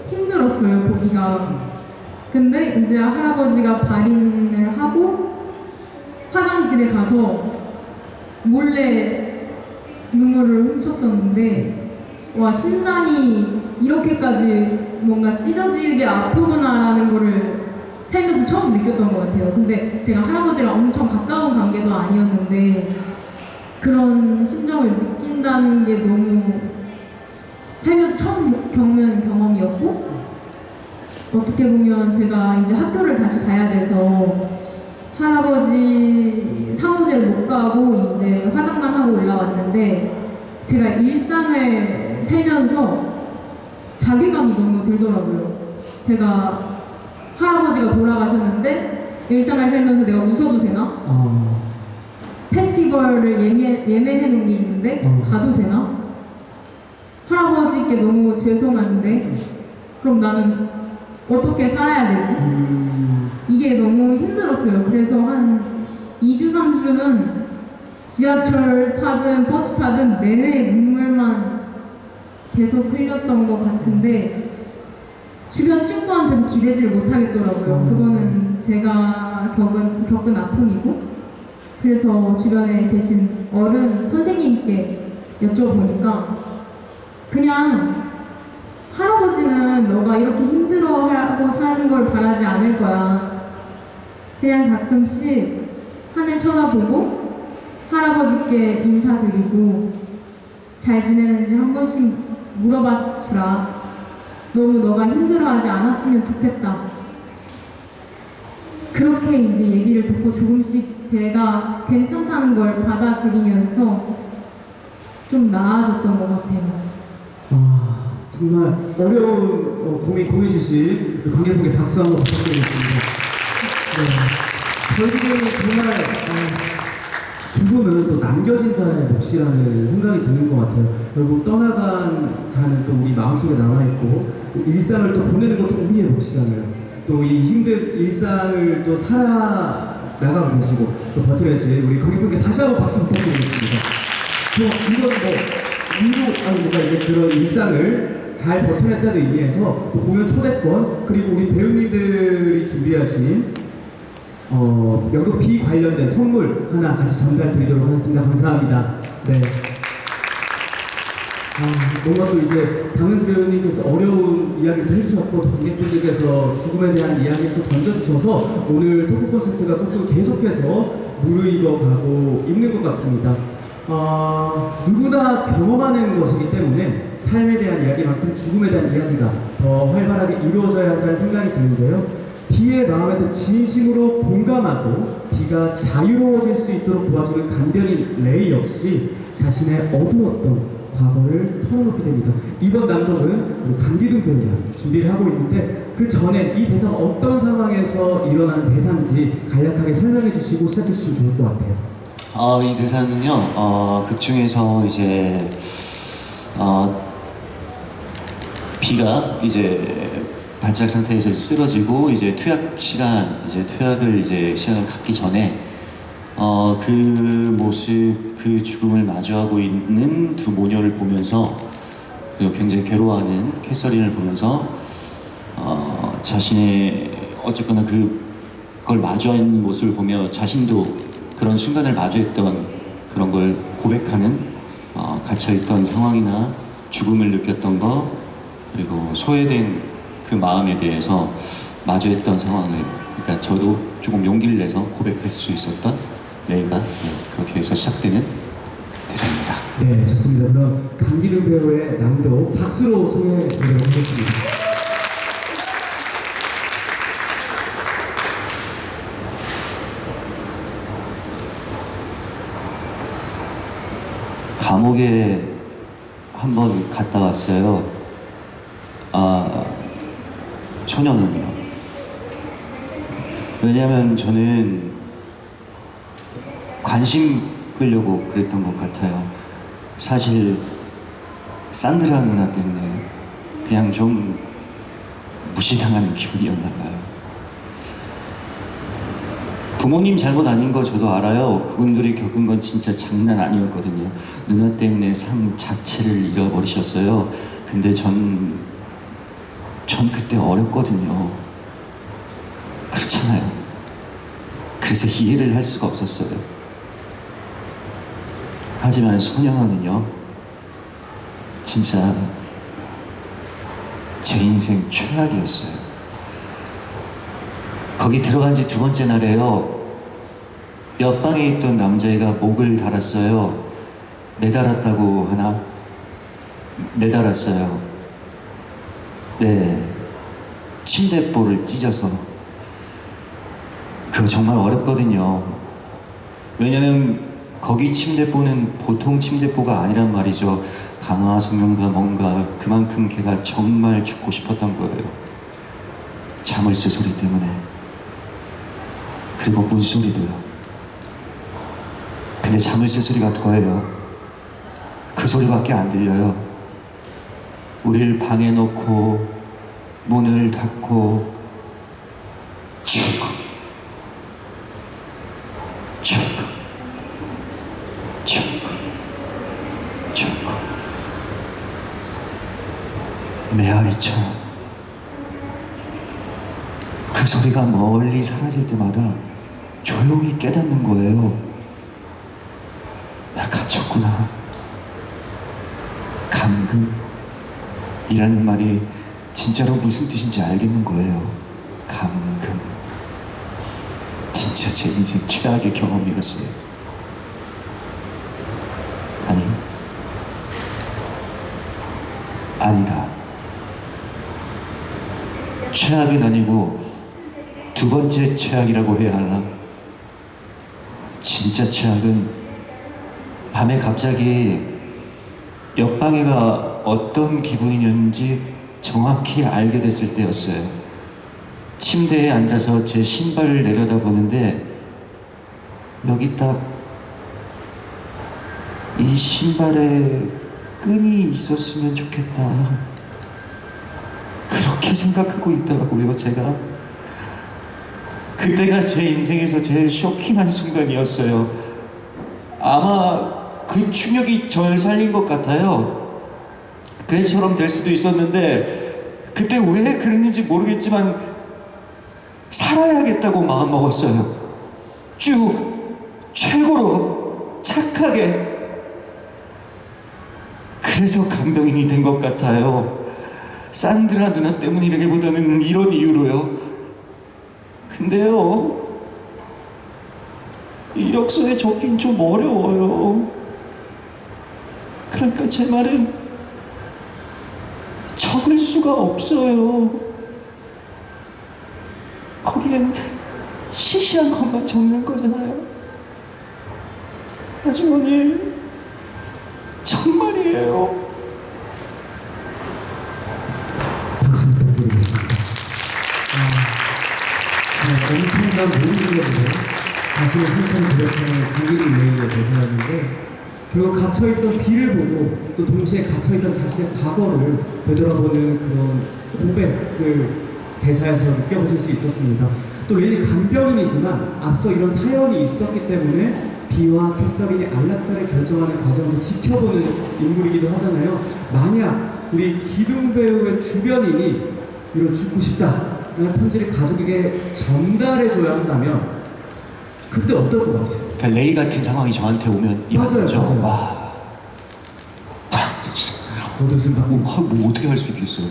힘들었어요, 보기가. 근데 이제 할아버지가 발인을 하고 화장실에 가서 몰래 눈물을 훔쳤었는데, 와, 심장이 이렇게까지 뭔가 찢어지게 아프구나라는 거를 살면서 처음 느꼈던 것 같아요. 근데 제가 할아버지랑 엄청 가까운 관계도 아니었는데 그런 심정을 느낀다는 게 너무 살면서 처음 겪는 경험이었고, 어떻게 보면 제가 이제 학교를 다시 가야 돼서 할아버지 사무실 못 가고 이제 화장만 하고 올라왔는데, 제가 일상을 살면서 자괴감이 너무 들더라고요. 제가 할아버지가 돌아가셨는데 일상을 살면서 내가 웃어도 되나? 페스티벌을 예매해 놓은 게 있는데 가도 되나? 할아버지께 너무 죄송한데 그럼 나는 어떻게 살아야 되지? 이게 너무 힘들었어요. 그래서 한 2주, 3주는 지하철 타든 버스 타든 내내 눈물만 계속 흘렸던 것 같은데, 주변 친구한테도 기대지를 못하겠더라고요. 그거는 제가 겪은 아픔이고, 그래서 주변에 계신 어른 선생님께 여쭤보니까 그냥 할아버지는 너가 이렇게 힘들어하고 사는 걸 바라지 않을 거야. 그냥 가끔씩 하늘 쳐다보고 할아버지께 인사드리고 잘 지내는지 한 번씩 물어봐 주라. 너무 너가 힘들어하지 않았으면 좋겠다. 그렇게 이제 얘기를 듣고 조금씩 제가 괜찮다는 걸 받아들이면서 좀 나아졌던 것 같아요. 정말 어려운 고민 공유해주신 관객분께 박수 한번 부탁드리겠습니다. 저희들은 정말 죽음은 또 남겨진 자의 몫이라는 생각이 드는 것 같아요. 결국 떠나간 자는 또 우리 마음속에 남아있고, 일상을 또 보내는 것도 우리의 몫이잖아요. 또 이 힘든 일상을 또 살아나가고 계시고 또 버텨내신 우리 관객분께 다시 한번 박수 부탁드리겠습니다. 이건 뭔가 이제 그런 일상을 잘 버텨냈다는 의미에서 또 공연 초대권, 그리고 우리 배우님들이 준비하신 연극 비 관련된 선물 하나 같이 전달 드리도록 하겠습니다. 감사합니다. 네. 뭔가 또 이제 박은지 배우님께서 어려운 이야기도 해주셨고, 또 관객분들께서 죽음에 대한 이야기를 또 던져주셔서 오늘 토크 콘서트가 조금 계속해서 무르익어가고 있는 것 같습니다. 누구나 경험하는 것이기 때문에 삶에 대한 이야기만큼 죽음에 대한 이야기가 더 활발하게 이루어져야 한다는 생각이 드는데요. 비의 마음에도 진심으로 공감하고 비가 자유로워질 수 있도록 도와주는 간별인 레이 역시 자신의 어두웠던 과거를 털어놓게 됩니다. 이번 남동은 강기둥 배우가 준비를 하고 있는데 그 전에 이 대사가 어떤 상황에서 일어나는 대사인지 간략하게 설명해 주시고 시작해 주시면 좋을 것 같아요. 이 대사는요, 극 중에서 이제, 비가 이제 발작 상태에서 쓰러지고 이제 투약을 시간을 갖기 전에 그 모습, 그 죽음을 마주하고 있는 두 모녀를 보면서 그리고 굉장히 괴로워하는 캐서린을 보면서 자신의 어쨌거나 그걸 마주하는 모습을 보며 자신도 그런 순간을 마주했던 그런 걸 고백하는 갇혀있던 상황이나 죽음을 느꼈던 거 그리고 소외된 그 마음에 대해서 마주했던 상황을 그러니까 저도 조금 용기를 내서 고백할 수 있었던 레이가 그렇게 해서 시작되는 대사입니다. 네, 좋습니다. 그럼 강기둥 배우의 낭독 박수로 소개해 드리도록 하겠습니다. 감옥에 한번 갔다 왔어요. 소년원이요. 왜냐면 저는 관심 끌려고 그랬던 것 같아요. 사실 산드라 누나 때문에 그냥 좀 무시당하는 기분이었나 봐요. 부모님 잘못 아닌 거 저도 알아요. 그분들이 겪은 건 진짜 장난 아니었거든요. 누나 때문에 삶 자체를 잃어버리셨어요. 근데 전 그때 어렸거든요. 그렇잖아요. 그래서 이해를 할 수가 없었어요. 하지만 소녀는요, 진짜 제 인생 최악이었어요. 거기 들어간 지 2번째 날에요. 옆방에 있던 남자애가 목을 달았어요. 매달았다고 하나? 매달았어요. 네, 침대볼을 찢어서. 그거 정말 어렵거든요. 왜냐면 거기 침대보는 보통 침대보가 아니란 말이죠. 강화 성명과 뭔가 그만큼 걔가 정말 죽고 싶었던 거예요. 자물쇠 소리 때문에. 그리고 문소리도요. 근데 자물쇠 소리가 더해요. 그 소리밖에 안 들려요. 우리를 방에 놓고 문을 닫고 죽고 죽고 죽고 죽고 메아리쳐. 그 소리가 멀리 사라질 때마다 조용히 깨닫는 거예요. 나 갇혔구나. 감금이라는 말이 진짜로 무슨 뜻인지 알겠는 거예요. 감금. 진짜 제 인생 최악의 경험이었어요. 아니다. 최악은 아니고 2번째 최악이라고 해야 하나? 진짜 최악은 밤에 갑자기 옆방애가 어떤 기분이었는지 정확히 알게 됐을 때였어요. 침대에 앉아서 제 신발을 내려다보는데 여기 딱 이 신발에 끈이 있었으면 좋겠다. 그렇게 생각하고 있더라고요, 제가. 그때가 제 인생에서 제일 쇼킹한 순간이었어요. 아마 그 충격이 절 살린 것 같아요. 그래처럼 될 수도 있었는데 그때 왜 그랬는지 모르겠지만 살아야겠다고 마음먹었어요. 쭉 최고로 착하게. 그래서 간병인이 된 것 같아요. 산드라 누나 때문이라기보다는 이런 이유로요. 근데요, 이력서에 적긴 좀 어려워요. 그러니까 제 말은 적을 수가 없어요. 거기엔 시시한 것만 적는 거잖아요. 아주머니, 정말이에요. 소리예요. 박수 부탁드리겠습니다. 엄청난 모임들에 자신의 한참 그렸던 강기리 레이의 대사였는데 결국 갇혀있던 비를 보고 또 동시에 갇혀있던 자신의 과거를 되돌아보는 그런 고백을 대사에서 느껴보실 수 있었습니다. 또 레이는 간병인이지만 앞서 이런 사연이 있었기 때문에 비와 캐서린이 안락사를 결정하는 과정도 지켜보는 인물이기도 하잖아요. 만약 우리 기둥 배우의 주변인이 이런 죽고 싶다라는 편지를 가족에게 전달해줘야 한다면 그때 어떨 것 같으세요? 그러니까 레이 같은 상황이 저한테 오면 이 맞아요, 말이죠. 맞아요. 와. 저도 지금 뭐 어떻게 할 수 있겠어요?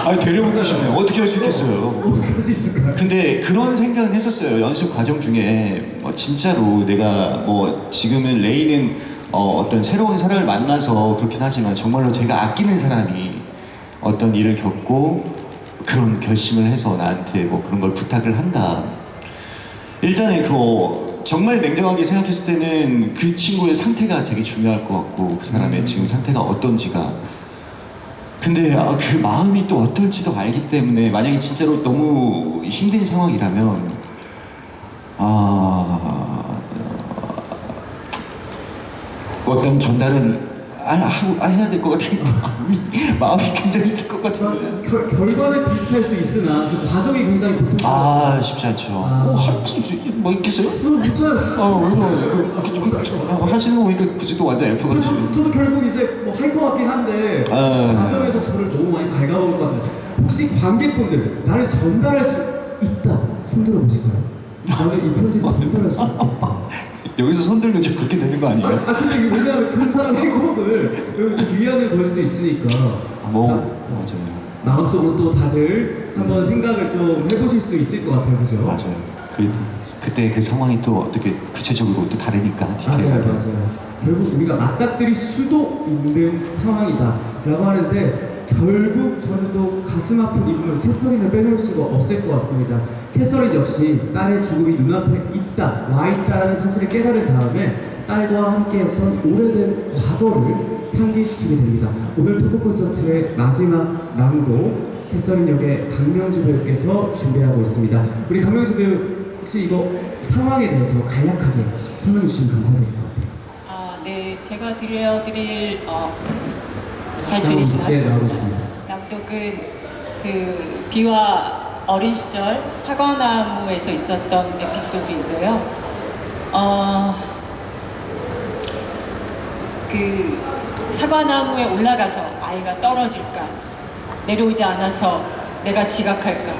아니 데려보시면 어떻게 할 수 있겠어요? 어떻게 할 수 있을까요? 근데 그런 생각은 했었어요. 연습 과정 중에 진짜로 내가 뭐 지금은 레이는 어떤 새로운 사람을 만나서 그렇긴 하지만 정말로 제가 아끼는 사람이 어떤 일을 겪고 그런 결심을 해서 나한테 뭐 그런 걸 부탁을 한다. 일단은 정말 냉정하게 생각했을 때는 그 친구의 상태가 되게 중요할 것 같고 그 사람의 지금 상태가 어떤지가. 근데 그 마음이 또 어떨지도 알기 때문에 만약에 진짜로 너무 힘든 상황이라면 어떤 전달은 해야 될 것 같은 마음이 굉장히 들 것 같은데. 결과는 비슷할 수 있으나 그 과정이 굉장히 고통스러워요. 쉽지 않죠. 아. 할 수 뭐 있겠어요? 못해요. 하시는 거 보니까 그치 또 완전 F 같이. 저도 결국 이제 뭐 할 것 같긴 한데 과정에서 저를 너무 많이 갉아먹을 것 같아요. 혹시 관객분들 나를 전달할 수 있다 손 들어보실까요? 나는 이 편지를 전달할 수 있다. 여기서 손 들면 저 그렇게 되는 거 아니에요? 근데 이게 왜냐면 그 사람의 행복을 위안을 걸 수도 있으니까. 맞아요. 마음속으로 또 다들 한번 생각을 좀 해보실 수 있을 것 같아요, 그죠? 맞아요. 그때 그 상황이 또 어떻게 구체적으로 또 다르니까 디테일하게. 맞아요. 결국 우리가 맞닥뜨릴 수도 있는 상황이다 라고 하는데 결국 저는 또 가슴 아픈 인물 캐서린을 빼놓을 수가 없을 것 같습니다. 캐서린 역시 딸의 죽음이 눈앞에 와 있다라는 사실을 깨달은 다음에 딸과 함께했던 오래된 과거를 상기시키게 됩니다. 오늘 토크 콘서트의 마지막 낭독 캐서린 역의 강명주 배우께서 준비하고 있습니다. 우리 강명주 배우 혹시 이거 상황에 대해서 간략하게 설명해 주시면 감사드릴 것 같아요. 네, 제가 들려드릴 잘 들리시나요? 네, 나오고 있습니다. 낭독은 그 비와 어린 시절 사과나무에서 있었던 에피소드인데요. 그 사과나무에 올라가서 아이가 떨어질까, 내려오지 않아서 내가 지각할까,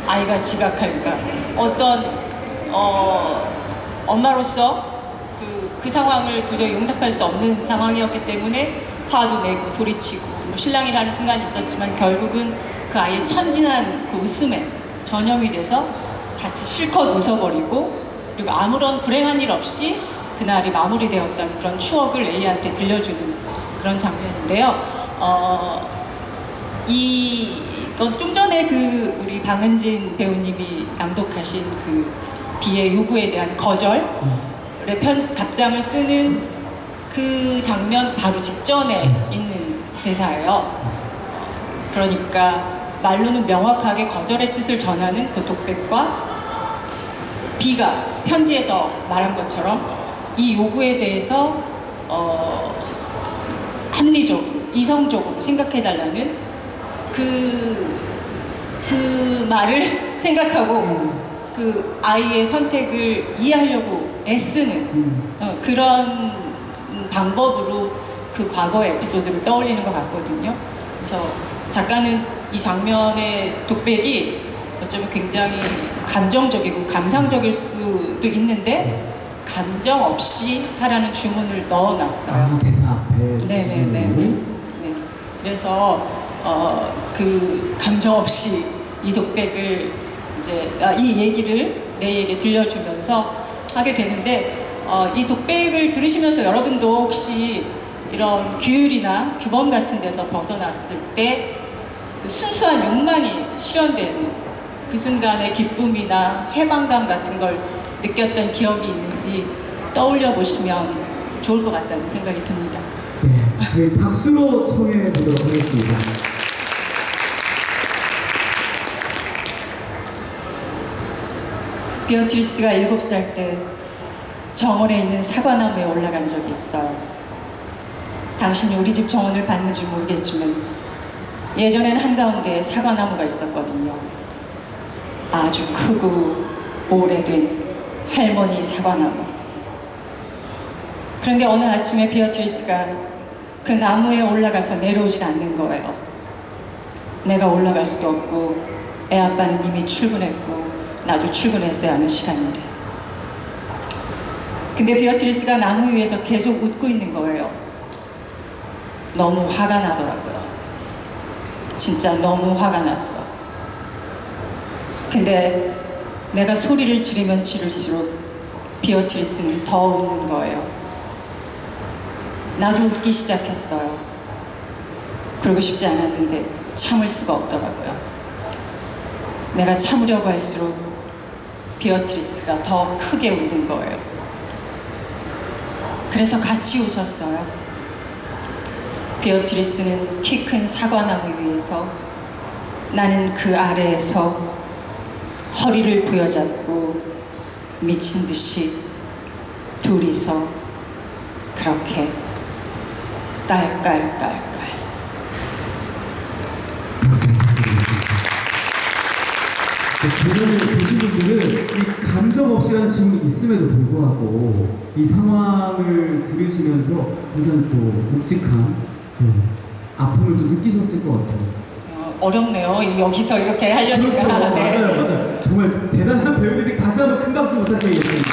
아이가 지각할까, 어떤 엄마로서 그 상황을 도저히 용납할 수 없는 상황이었기 때문에 화도 내고 소리치고 뭐 신랑이라는 순간이 있었지만 결국은 그 아이의 천진한 그 웃음에 전염이 돼서 같이 실컷 웃어버리고 그리고 아무런 불행한 일 없이 그날이 마무리되었다는 그런 추억을 레이한테 들려주는 그런 장면인데요. 이건 좀 전에 그 우리 방은진 배우님이 낭독하신 그 비의 요구에 대한 거절의 답장을 쓰는 그 장면 바로 직전에 있는 대사예요. 그러니까 말로는 명확하게 거절의 뜻을 전하는 그 독백과 비가 편지에서 말한 것처럼 이 요구에 대해서 합리적, 이성적으로 생각해달라는 그 말을 생각하고 그 아이의 선택을 이해하려고 애쓰는 그런 방법으로 그 과거의 에피소드를 떠올리는 것 같거든요. 그래서 작가는 이 장면의 독백이 어쩌면 굉장히 감정적이고 감상적일 수도 있는데 감정 없이 하라는 주문을 넣어놨어요. 대사 앞에. 네네네. 네. 그래서 그 감정 없이 이 독백을 이제 이 얘기를 레이에게 들려주면서 하게 되는데 이 독백을 들으시면서 여러분도 혹시 이런 규율이나 규범 같은 데서 벗어났을 때 그 순수한 욕망이 실현되는 그 순간의 기쁨이나 해방감 같은 걸 느꼈던 기억이 있는지 떠올려 보시면 좋을 것 같다는 생각이 듭니다. 네, 저희 박수로 청해 보도록 하겠습니다. 비어트리스가 7살 때 정원에 있는 사과나무에 올라간 적이 있어요. 당신이 우리 집 정원을 봤는지 모르겠지만 예전엔 한가운데에 사과나무가 있었거든요. 아주 크고 오래된 할머니 사과나무. 그런데 어느 아침에 비어트리스가 그 나무에 올라가서 내려오질 않는 거예요. 내가 올라갈 수도 없고 애 아빠는 이미 출근했고 나도 출근했어야 하는 시간인데. 근데 비어트리스가 나무 위에서 계속 웃고 있는 거예요. 너무 화가 나더라고요. 진짜 너무 화가 났어. 근데 내가 소리를 지르면 지를수록 비어트리스는 더 웃는 거예요. 나도 웃기 시작했어요. 그러고 싶지 않았는데 참을 수가 없더라고요. 내가 참으려고 할수록 비어트리스가 더 크게 웃는 거예요. 그래서 같이 웃었어요. 비어트리스는 키 큰 사과나무 위에서, 나는 그 아래에서 허리를 부여잡고 미친 듯이 둘이서 그렇게 깔깔깔깔. 보시는 분들은 이 감정 없이라는 질문이 있음에도 불구하고 이 상황을 들으시면서 굉장히 또 묵직한 아픔을 또 느끼셨을 것 같아요. 어렵네요. 여기서 이렇게 하려니까. 그렇죠. 네. 맞아요. 정말 대단한 배우들이 다시 한번 큰 박수 부탁드리겠습니다.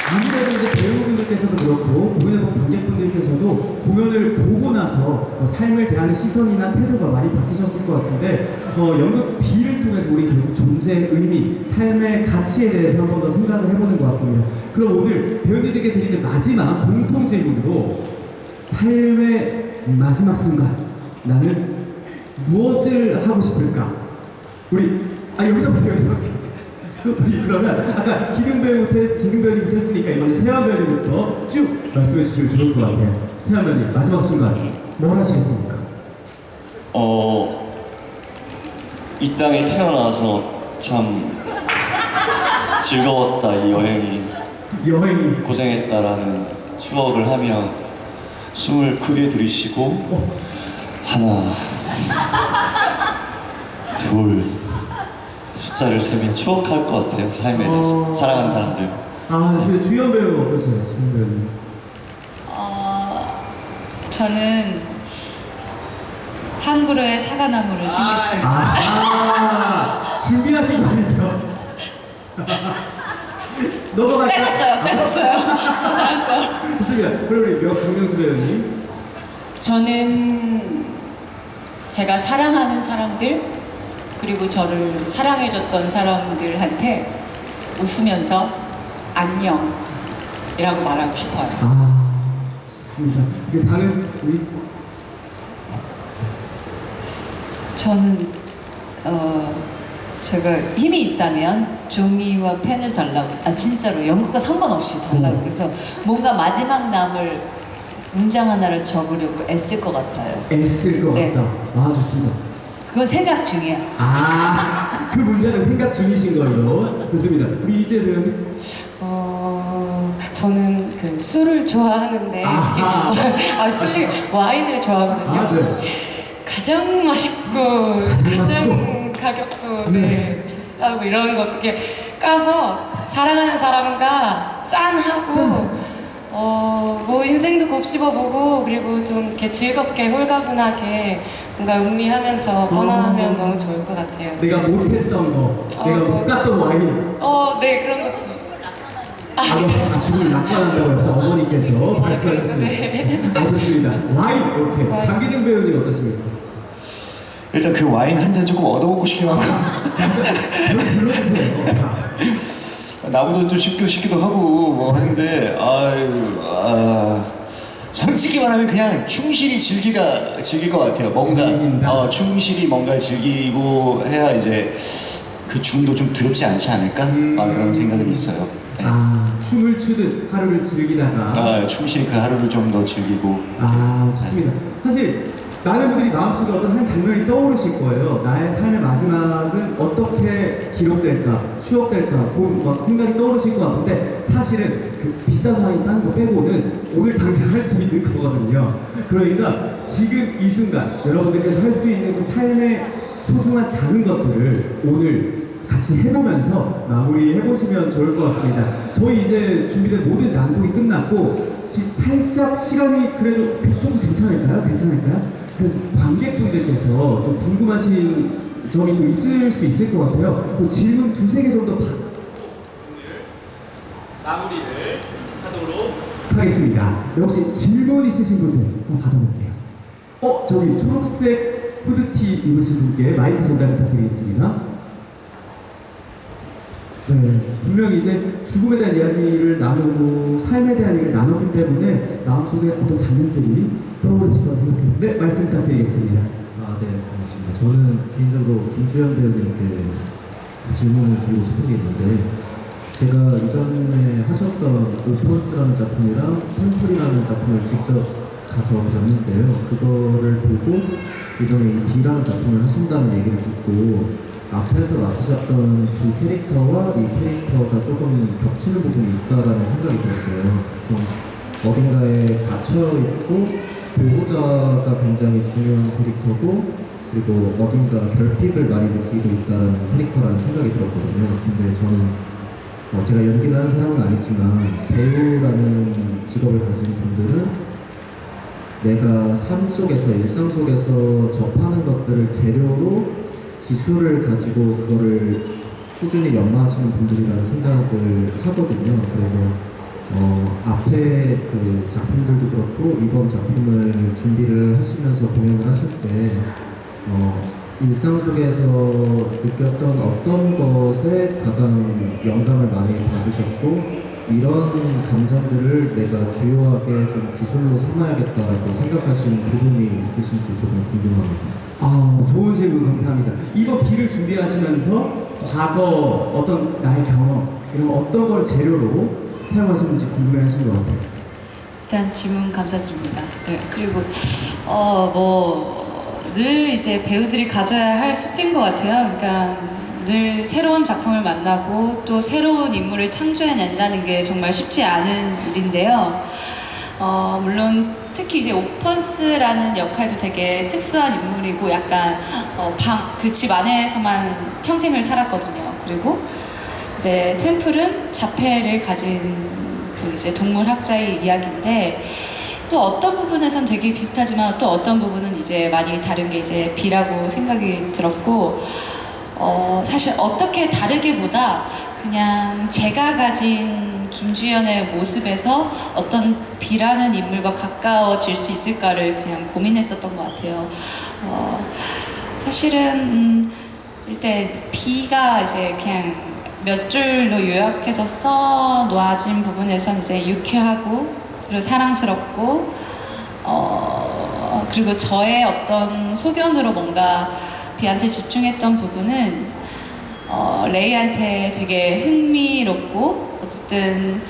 아무래도 이제 배우분들께서도 그렇고 공연해본 관객분들께서도 공연을 보고 나서 삶을 대하는 시선이나 태도가 많이 바뀌셨을 것 같은데 연극 B를 통해서 우리 결국 존재의 의미, 삶의 가치에 대해서 한 번 더 생각을 해보는 것 같습니다. 그럼 오늘 배우들에게 드리는 마지막 공통 질문으로 삶의 마지막 순간 나는 무엇을 하고 싶을까? 여기서 우리 그러면 아까 기능 배우님 했으니까 이번에 세환 배우님부터 쭉 말씀해 주시면 좋을 것 같아요. 세환 배우님 마지막 순간 뭘 하시겠습니까? 이 땅에 태어나서 참 즐거웠다. 이 여행이 고생했다라는 추억을 하며 숨을 크게 들이쉬고 하나 둘 숫자를 세며 추억할 것 같아요. 삶에 대해서 사랑하는 사람들. 주연 배우 어떠세요? 주연 배우님. 저는 한 그루의 사과나무를 심겠습니다. 준비하신 거 아니죠? 넘어갈까요? 뺏었어요. 저 사람 거. 좋습니다. 그럼 우리 명명수 배우님. 저는 제가 사랑하는 사람들, 그리고 저를 사랑해줬던 사람들한테 웃으면서 안녕이라고 말하고 싶어요. 좋습니다. 다른 우리 저는 제가 힘이 있다면 종이와 펜을 달라고, 진짜로 연극과 상관없이 달라고. 그래서 뭔가 마지막 남을 문장 하나를 적으려고 애쓸 것 같아요. 애쓸 것 네. 같다. 좋습니다. 그건 생각 중이야. 그 문제는 생각 중이신 걸로. 좋습니다. 우리 이재 배우님. 저는 그 술을 좋아하는데 술이 와인을 좋아하거든요. 가장 맛있고 가장 가격도 비싸고 이런 거 어떻게 까서 사랑하는 사람과 짠하고 뭐 인생도 곱씹어보고 그리고 좀 이렇게 즐겁게 홀가분하게 뭔가 음미하면서 떠나면 너무 좋을 것 같아요. 내가 못했던 거, 내가 못 갔던 와인. 네 그런 것도. 죽을 낙관한다고 해서 어머니께서 말씀하셨습니다. 좋습니다. 와인, 오케이. 강기정 배우님 어떠십니까? 일단 그 와인 한 잔 조금 얻어먹고 싶긴 하고 불러주세요. 나보다 좀 쉽기도 하고 뭐 했는데 솔직히 말하면 그냥 충실히 즐길 것 같아요. 뭔가 충실히 뭔가 즐기고 해야 이제 그 죽음도 좀 두렵지 않지 않을까? 그런 생각은 있어요. 네. 춤을 추듯 하루를 즐기다가 충실히 그 하루를 좀 더 즐기고. 좋습니다. 사실 많은 분들이 마음속에 어떤 한 장면이 떠오르실 거예요. 나의 삶의 마지막은 어떻게 기록될까, 추억될까, 막 생각이 떠오르실 것 같은데 사실은 그 비싼 와인 다는 거 빼고는 오늘 당장 할 수 있는 거거든요. 그러니까 지금 이 순간 여러분들께서 할 수 있는 그 삶의 소중한 작은 것들을 오늘 같이 해보면서 마무리해보시면 좋을 것 같습니다. 저희 이제 준비된 모든 낭독이 끝났고 살짝 시간이 그래도 좀 괜찮을까요? 그래서 관객분들께서 좀 궁금하신 점이 또 있을 수 있을 것 같아요. 또 질문 두세 개 정도 마무리를 하도록 하겠습니다. 혹시 질문 있으신 분들 한번 받아볼게요. 저기 초록색 후드티 입으신 분께 마이크 전달 부탁드리겠습니다. 네, 분명히 이제 죽음에 대한 이야기를 나누고 삶에 대한 이야기를 나누기 때문에 마음속에 어떤 장면들이 떠오르실 것 같아서 네, 말씀 부탁드리겠습니다. 네, 반갑습니다. 저는 개인적으로 김주현 배우님께 질문을 드리고 싶은 게 있는데 제가 이전에 하셨던 오펀스라는 작품이랑 템플이라는 작품을 직접 가서 봤는데요. 그거를 보고 이번에 이 B라는 작품을 하신다는 얘기를 듣고 앞에서 맡으셨던 두 캐릭터와 이 캐릭터가 조금 겹치는 부분이 있다라는 생각이 들었어요. 좀 어딘가에 갇혀있고 보호자가 굉장히 중요한 캐릭터고 그리고 어딘가 결핍을 많이 느끼고 있다는 캐릭터라는 생각이 들었거든요. 근데 저는 제가 연기를 하는 사람은 아니지만 배우라는 직업을 가진 분들은 내가 삶 속에서 일상 속에서 접하는 것들을 재료로 기술을 가지고 그거를 꾸준히 연마하시는 분들이라는 생각을 하거든요. 그래서 앞에 그 작품들도 그렇고 이번 작품을 준비를 하시면서 공연을 하실 때 일상 속에서 느꼈던 어떤 것에 가장 영감을 많이 받으셨고 이런 감정들을 내가 주요하게 좀 기술로 삼아야겠다라고 생각하시는 부분이 있으신지 조금 궁금합니다. 좋은 질문 감사합니다. 이번 B를 준비하시면서 과거 어떤 나의 경험 이런 어떤 걸 재료로 사용하시는지 궁금해하신 것 같아요. 일단 질문 감사드립니다. 네, 그리고 늘 이제 배우들이 가져야 할 숙제인 것 같아요. 그러니까 늘 새로운 작품을 만나고 또 새로운 인물을 창조해낸다는 게 정말 쉽지 않은 일인데요. 물론 특히 이제 오펀스라는 역할도 되게 특수한 인물이고 약간 그 집 안에서만 평생을 살았거든요. 그리고 이제 템플은 자폐를 가진 그 이제 동물학자의 이야기인데 또 어떤 부분에선 되게 비슷하지만 또 어떤 부분은 이제 많이 다른 게 이제 B라고 생각이 들었고 사실 어떻게 다르게보다 그냥 제가 가진 김주연의 모습에서 어떤 B라는 인물과 가까워질 수 있을까를 그냥 고민했었던 것 같아요. 사실은 일단 B가 이제 그냥 몇 줄로 요약해서 써 놓아진 부분에선 이제 유쾌하고 그리고 사랑스럽고 그리고 저의 어떤 소견으로 뭔가 B한테 집중했던 부분은 레이한테 되게 흥미롭고 어쨌든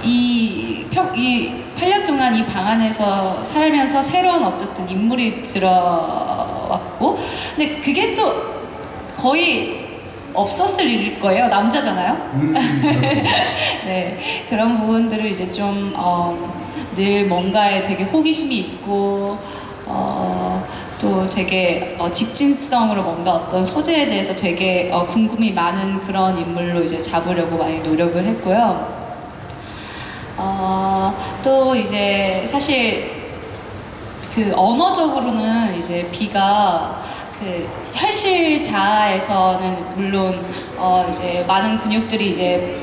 이 8년 동안 이 방 안에서 살면서 새로운 어쨌든 인물이 들어왔고 근데 그게 또 거의 없었을 일일 거예요. 남자잖아요. 네, 그런 부분들을 이제 좀 늘 뭔가에 되게 호기심이 있고 또 되게 직진성으로 뭔가 어떤 소재에 대해서 되게 궁금이 많은 그런 인물로 이제 잡으려고 많이 노력을 했고요. 또 이제 사실 그 언어적으로는 이제 B가 그 현실 자아에서는 물론 이제 많은 근육들이 이제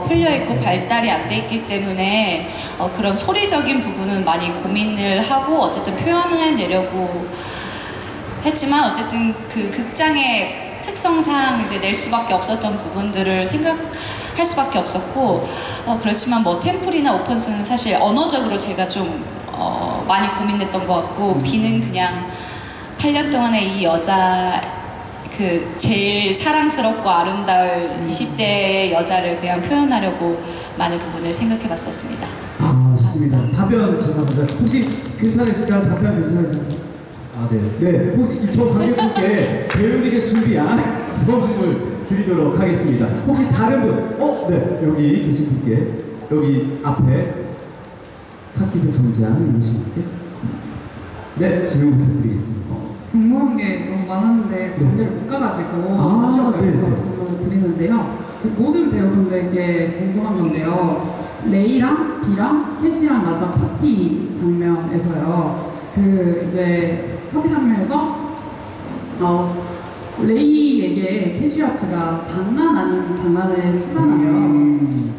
풀려 있고 발달이 안 돼 있기 때문에 그런 소리적인 부분은 많이 고민을 하고 어쨌든 표현해내려고 했지만 어쨌든 그 극장의 특성상 이제 낼 수밖에 없었던 부분들을 생각할 수밖에 없었고 그렇지만 뭐 템플이나 오펀스는 사실 언어적으로 제가 좀 많이 고민했던 것 같고 B는 그냥 8년 동안의 이 여자 그 제일 사랑스럽고 아름다울 20대 여자를 그냥 표현하려고 많은 부분을 생각해봤었습니다. 아, 좋습니다. 답변 제가 먼저 혹시 괜찮으실까요? 답변 괜찮으실까요? 아, 네. 네, 혹시 저 관객분께 배우에게 준비한 선물 드리도록 하겠습니다. 혹시 다른 분? 네, 여기 계신 분께 여기 앞에 카키색 정장 입으신 분께 네, 질문 부탁드리겠습니다. 궁금한 게 너무 많았는데 군대를 못 가가지고 아, 아쉬워서 네. 질문을 드리는데요. 그 모든 배우분들께 궁금한 건데요. 레이랑 비랑 캐시랑 나왔던 파티 장면에서요. 그 이제 파티 장면에서 레이에게 캐시아트가 장난 아닌 장난을 치잖아요.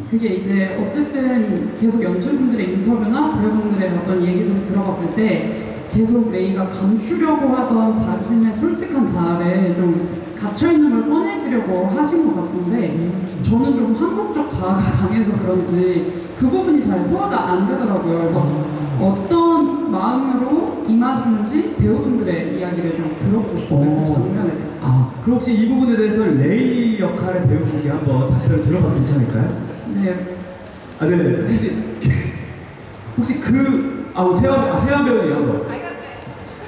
그게 이제 어쨌든 계속 연출분들의 인터뷰나 배우분들의 어떤 얘기를 들어봤을 때 계속 레이가 감추려고 하던 자신의 솔직한 자아를 좀 갇혀있는 걸 꺼내주려고 하신 것 같은데 저는 좀 한국적 자아가 강해서 그런지 그 부분이 잘 소화가 안 되더라고요. 그래서 어떤 마음으로 임하시는지 배우분들의 이야기를 좀 들어보고 싶어요. 그 장면에 대해서. 그럼 혹시 이 부분에 대해서 레이 역할의 배우분께 한번 답변을 들어봐도 괜찮을까요? 네. 네네. 혹시 세환 배우님 한번.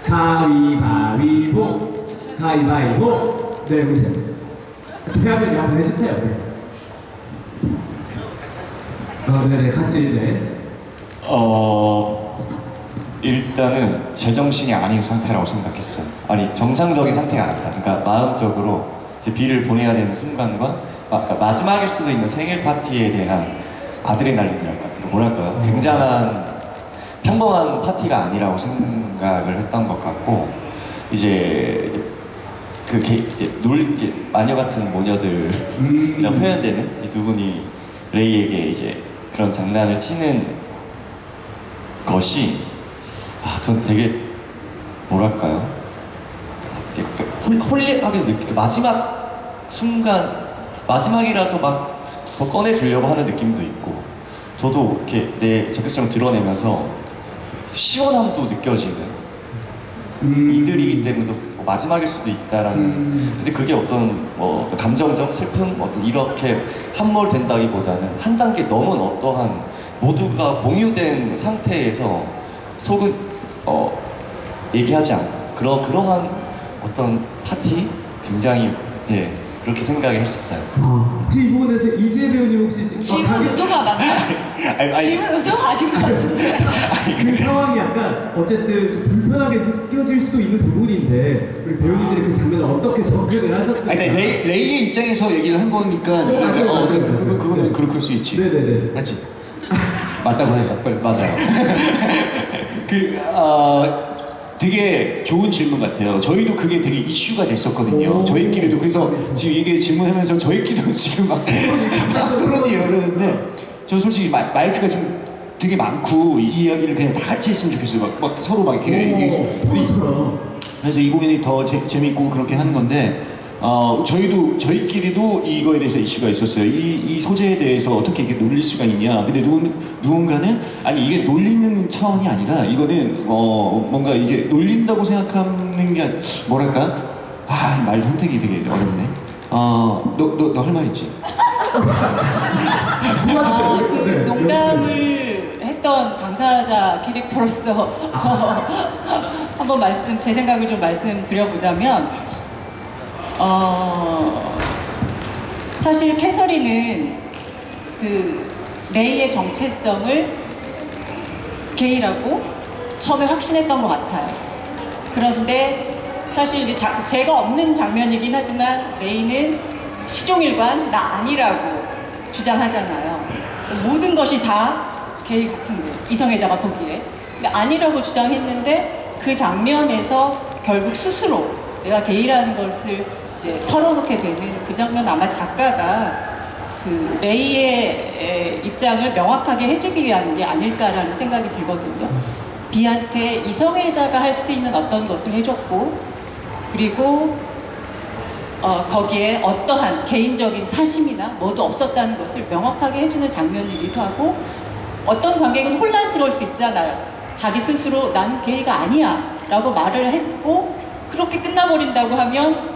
가위바위보. 가위바위보. 네, 보세요. 세환 배우님 한번 해주세요. 네네, 같이, 네. 일단은 제정신이 아닌 상태라고 생각했어요. 아니, 정상적인 상태가 아니다. 그러니까 마음적으로 이제 비를 보내야 되는 순간과 그러니까 마지막일 수도 있는 생일 파티에 대한 아드레날린이랄까, 뭐랄까요? 굉장한 평범한 파티가 아니라고 생각을 했던 것 같고, 이제 마녀 같은 모녀들이라고 표현되는 이 두 분이 레이에게 이제 그런 장난을 치는 것이 전 되게 뭐랄까요? 홀리하게 마지막 순간 마지막이라서 막 더 꺼내주려고 하는 느낌도 있고, 저도 이렇게 내 적극성을 드러내면서 시원함도 느껴지는 이들이기 때문에 마지막일 수도 있다라는. 근데 그게 어떤 감정적 슬픔 이렇게 함몰된다기보다는 한 단계 넘은 어떠한 모두가 공유된 상태에서 속은 얘기하지 않고 그러한 어떤 파티 굉장히 그렇게 생각을 했었어요. 혹시 이 부분에 대해서 이재 배우님 혹시 질문 의도가 맞나요? 질문 의도가 아닌 것 같은데. 그 상황이 약간 어쨌든 좀 불편하게 느껴질 수도 있는 부분인데 우리 배우님들이 그 장면을 어떻게 접근을 하셨을까? 아니, 레이의 입장에서 얘기를 한 거니까 그거는 그럴 수 있지. 네네네. 맞지? 맞다고 해. 맞아요. 되게 좋은 질문 같아요. 저희도 그게 되게 이슈가 됐었거든요. 저희끼리도. 그래서 지금 이게 질문하면서 저희끼리도 지금 막 그러네요. 그러는데 저는 솔직히 마이크가 지금 되게 많고 이 이야기를 그냥 다 같이 했으면 좋겠어요. 막 서로 막 이렇게 얘기해서. 그래서 이 공연이 더 재밌고 그렇게 하는 건데 저희끼리도 이거에 대해서 이슈가 있었어요. 이 소재에 대해서 어떻게 이렇게 놀릴 수가 있냐. 근데 누군가는 아니 이게 놀리는 차원이 아니라 이거는 뭔가 이게 놀린다고 생각하는 게 뭐랄까? 말 선택이 되게 어렵네. 너 할 말 있지? 그 농담을 했던 당사자 캐릭터로서 한번 제 생각을 좀 말씀드려보자면, 사실 캐서린은 그 레이의 정체성을 게이라고 처음에 확신했던 것 같아요. 그런데 사실 이제 죄가 없는 장면이긴 하지만 레이는 시종일관 나 아니라고 주장하잖아요. 모든 것이 다 게이 같은데, 이성애자가 보기에. 근데 아니라고 주장했는데 그 장면에서 결국 스스로 내가 게이라는 것을 이제 털어놓게 되는 그 장면, 아마 작가가 그 레이의 입장을 명확하게 해주기 위한 게 아닐까라는 생각이 들거든요. 비한테 이성애자가 할 수 있는 어떤 것을 해줬고, 그리고 거기에 어떠한 개인적인 사심이나 뭐도 없었다는 것을 명확하게 해주는 장면이기도 하고, 어떤 관객은 혼란스러울 수 있잖아요. 자기 스스로 난 게이가 아니야 라고 말을 했고 그렇게 끝나버린다고 하면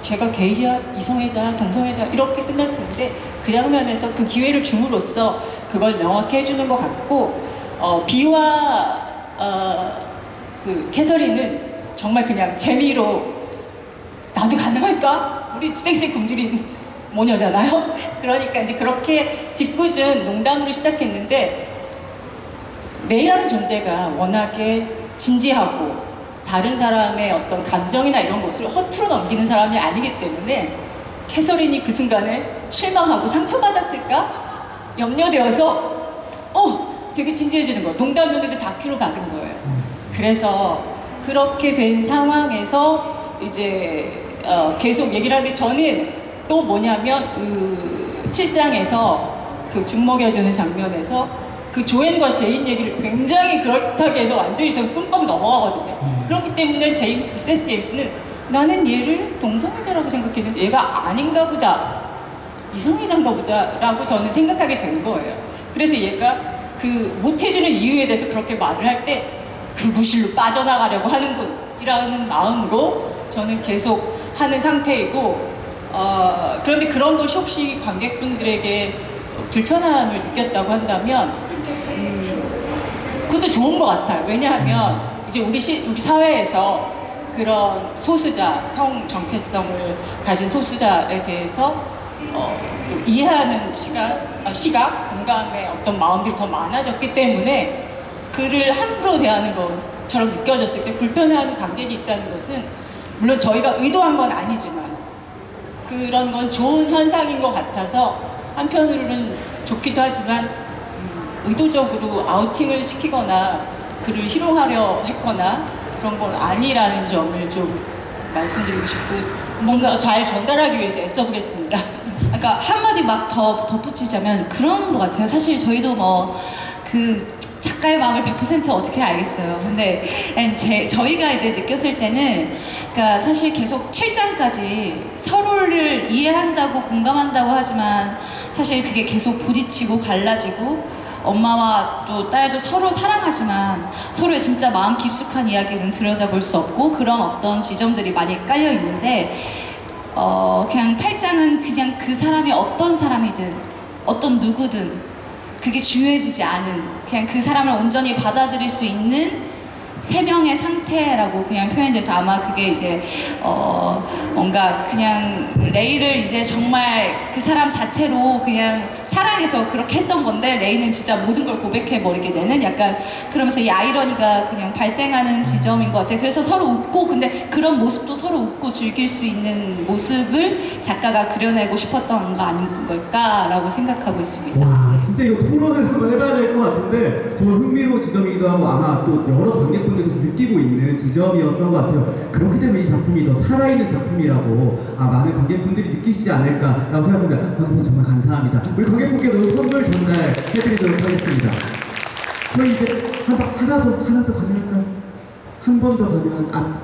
제가 게이야, 이성애자, 동성애자 이렇게 끝날 수 있는데 그 장면에서 그 기회를 줌으로써 그걸 명확히 해주는 것 같고 비와 그 캐서린은 정말 그냥 재미로 나도 가능할까? 우리 쌩쌩 굶주린 모녀잖아요. 그러니까 이제 그렇게 짓궂은 농담으로 시작했는데 레이라는 존재가 워낙에 진지하고 다른 사람의 어떤 감정이나 이런 것을 허투루 넘기는 사람이 아니기 때문에 캐서린이 그 순간에 실망하고 상처받았을까? 염려되어서 되게 진지해지는 거예요. 농담이었는데 다큐로 박은 거예요. 그래서 그렇게 된 상황에서 이제 계속 얘기를 하는데 저는 또 뭐냐면 그 7장에서 그 죽먹여주는 장면에서 그 조앤과 제인 얘기를 굉장히 그럴듯하게 해서 완전히 전 뿜뻑 넘어가거든요. 그렇기 때문에 미세스 제임스는 나는 얘를 동성애자라고 생각했는데 얘가 아닌가 보다, 이성애자인가 보다 라고 저는 생각하게 된 거예요. 그래서 얘가 그 못해주는 이유에 대해서 그렇게 말을 할 때 그 구실로 빠져나가려고 하는군 이라는 마음으로 저는 계속 하는 상태이고 그런데 그런 것이 혹시 관객분들에게 불편함을 느꼈다고 한다면 그것도 좋은 것 같아요. 왜냐하면 이제 우리 사회에서 그런 소수자, 성 정체성을 가진 소수자에 대해서 이해하는 시각, 공감의 어떤 마음들이 더 많아졌기 때문에 그를 함부로 대하는 것처럼 느껴졌을 때 불편해하는 관객이 있다는 것은 물론 저희가 의도한 건 아니지만 그런 건 좋은 현상인 것 같아서 한편으로는 좋기도 하지만 의도적으로 아우팅을 시키거나 그를 희롱하려 했거나 그런 건 아니라는 점을 좀 말씀드리고 싶고 뭔가 잘 전달하기 위해서 애써보겠습니다. 그러니까 한마디 막 더 덧붙이자면 그런 것 같아요. 사실 저희도 뭐 그 작가의 마음을 100% 어떻게 알겠어요. 근데 저희가 이제 느꼈을 때는 그러니까 사실 계속 7장까지 서로를 이해한다고 공감한다고 하지만 사실 그게 계속 부딪히고 갈라지고 엄마와 또 딸도 서로 사랑하지만 서로의 진짜 마음 깊숙한 이야기는 들여다볼 수 없고 그런 어떤 지점들이 많이 깔려 있는데 그냥 8장은 그냥 그 사람이 어떤 사람이든 어떤 누구든 그게 중요해지지 않은 그냥 그 사람을 온전히 받아들일 수 있는 세 명의 상태라고 그냥 표현돼서 아마 그게 이제 뭔가 그냥 레이를 이제 정말 그 사람 자체로 그냥 사랑해서 그렇게 했던 건데 레이는 진짜 모든 걸 고백해 버리게 되는 약간 그러면서 이 아이러니가 그냥 발생하는 지점인 것 같아요. 그래서 서로 웃고 근데 그런 모습도 서로 웃고 즐길 수 있는 모습을 작가가 그려내고 싶었던 거 아닌 걸까라고 생각하고 있습니다. 와, 진짜 이거 토론을 한번 해봐야 될 것 같은데 정말 흥미로운 지점이기도 하고 아마 또 여러 관객분들께서 느끼고 있는 지점이었던 것 같아요. 그렇기 때문에 이 작품이 더 살아있는 작품이라고 많은 관객분들이 느끼시지 않을까라고 생각합니다. 관객분 정말 감사합니다. 우리 관객분께도 선물 전달해드리도록 하겠습니다. 저희 이제 하나 더 가능할까요? 한 번 더 가면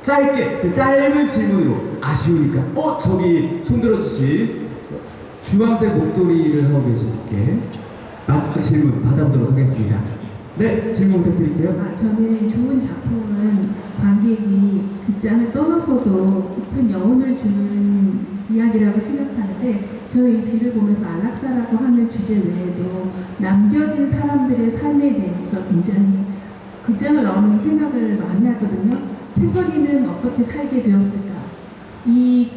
짧게 그 짧은 질문으로 아쉬우니까 저기 손 들어주신 주황색 목도리를 하고 계신 분께 마지막 질문 받아보도록 하겠습니다. 네, 질문 부탁드릴게요. 저는 좋은 작품은 관객이 극장을 떠나서도 깊은 여운을 주는 이야기라고 생각하는데 저는 이 비를 보면서 안락사라고 하는 주제 외에도 남겨진 사람들의 삶에 대해서 굉장히 극장을 나오는 생각을 많이 하거든요. 캐서린은 어떻게 살게 되었을까? 이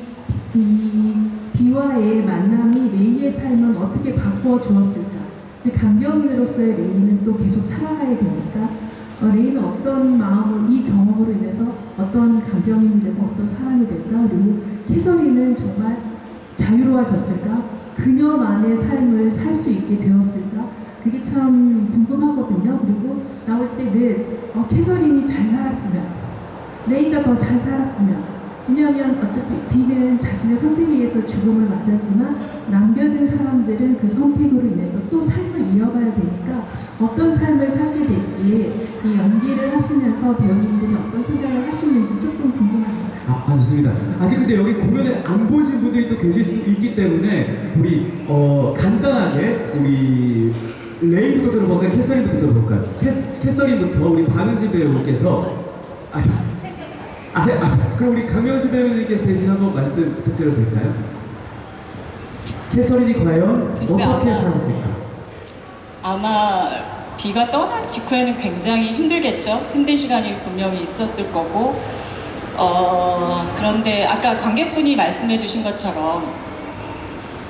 비와의 만남이 레이의 삶을 어떻게 바꾸어 주었을까? 간병인으로서의 레이는 또 계속 살아가야 되니까 레이는 어떤 마음으로 이 경험으로 인해서 어떤 간병인이 되고 어떤 사람이 될까? 그리고 캐서린은 정말 자유로워졌을까? 그녀만의 삶을 살 수 있게 되었을까? 그게 참 궁금하거든요. 그리고 나올 때 늘 캐서린이 잘 살았으면 레이가 더 잘 살았으면 왜냐하면 어차피 비는 자신의 선택에 의해서 죽음을 맞았지만 남겨진 사람들은 그 선택으로 인해서 또 삶을 이어가야 되니까 어떤 삶을 살게 될지 이 연기를 하시면서 배우님들이 어떤 생각을 하시는지 조금 궁금합니다. 좋습니다. 아직 근데 여기 공연을 안 보신 분들이 또 계실 수 있기 때문에 우리 간단하게 우리 레이부터 들어볼까요? 캐서린부터 들어볼까요? 캐서린부터 우리 박은지 배우께서 그럼 우리 강명수 배우님께서 대신 한번 말씀 부탁드려도 될까요? 캐서린이 과연 글쎄, 어떻게 아마- 살았을까? 아마 비가 떠난 직후에는 굉장히 힘들겠죠. 힘든 시간이 분명히 있었을 거고 그런데 아까 관객분이 말씀해 주신 것처럼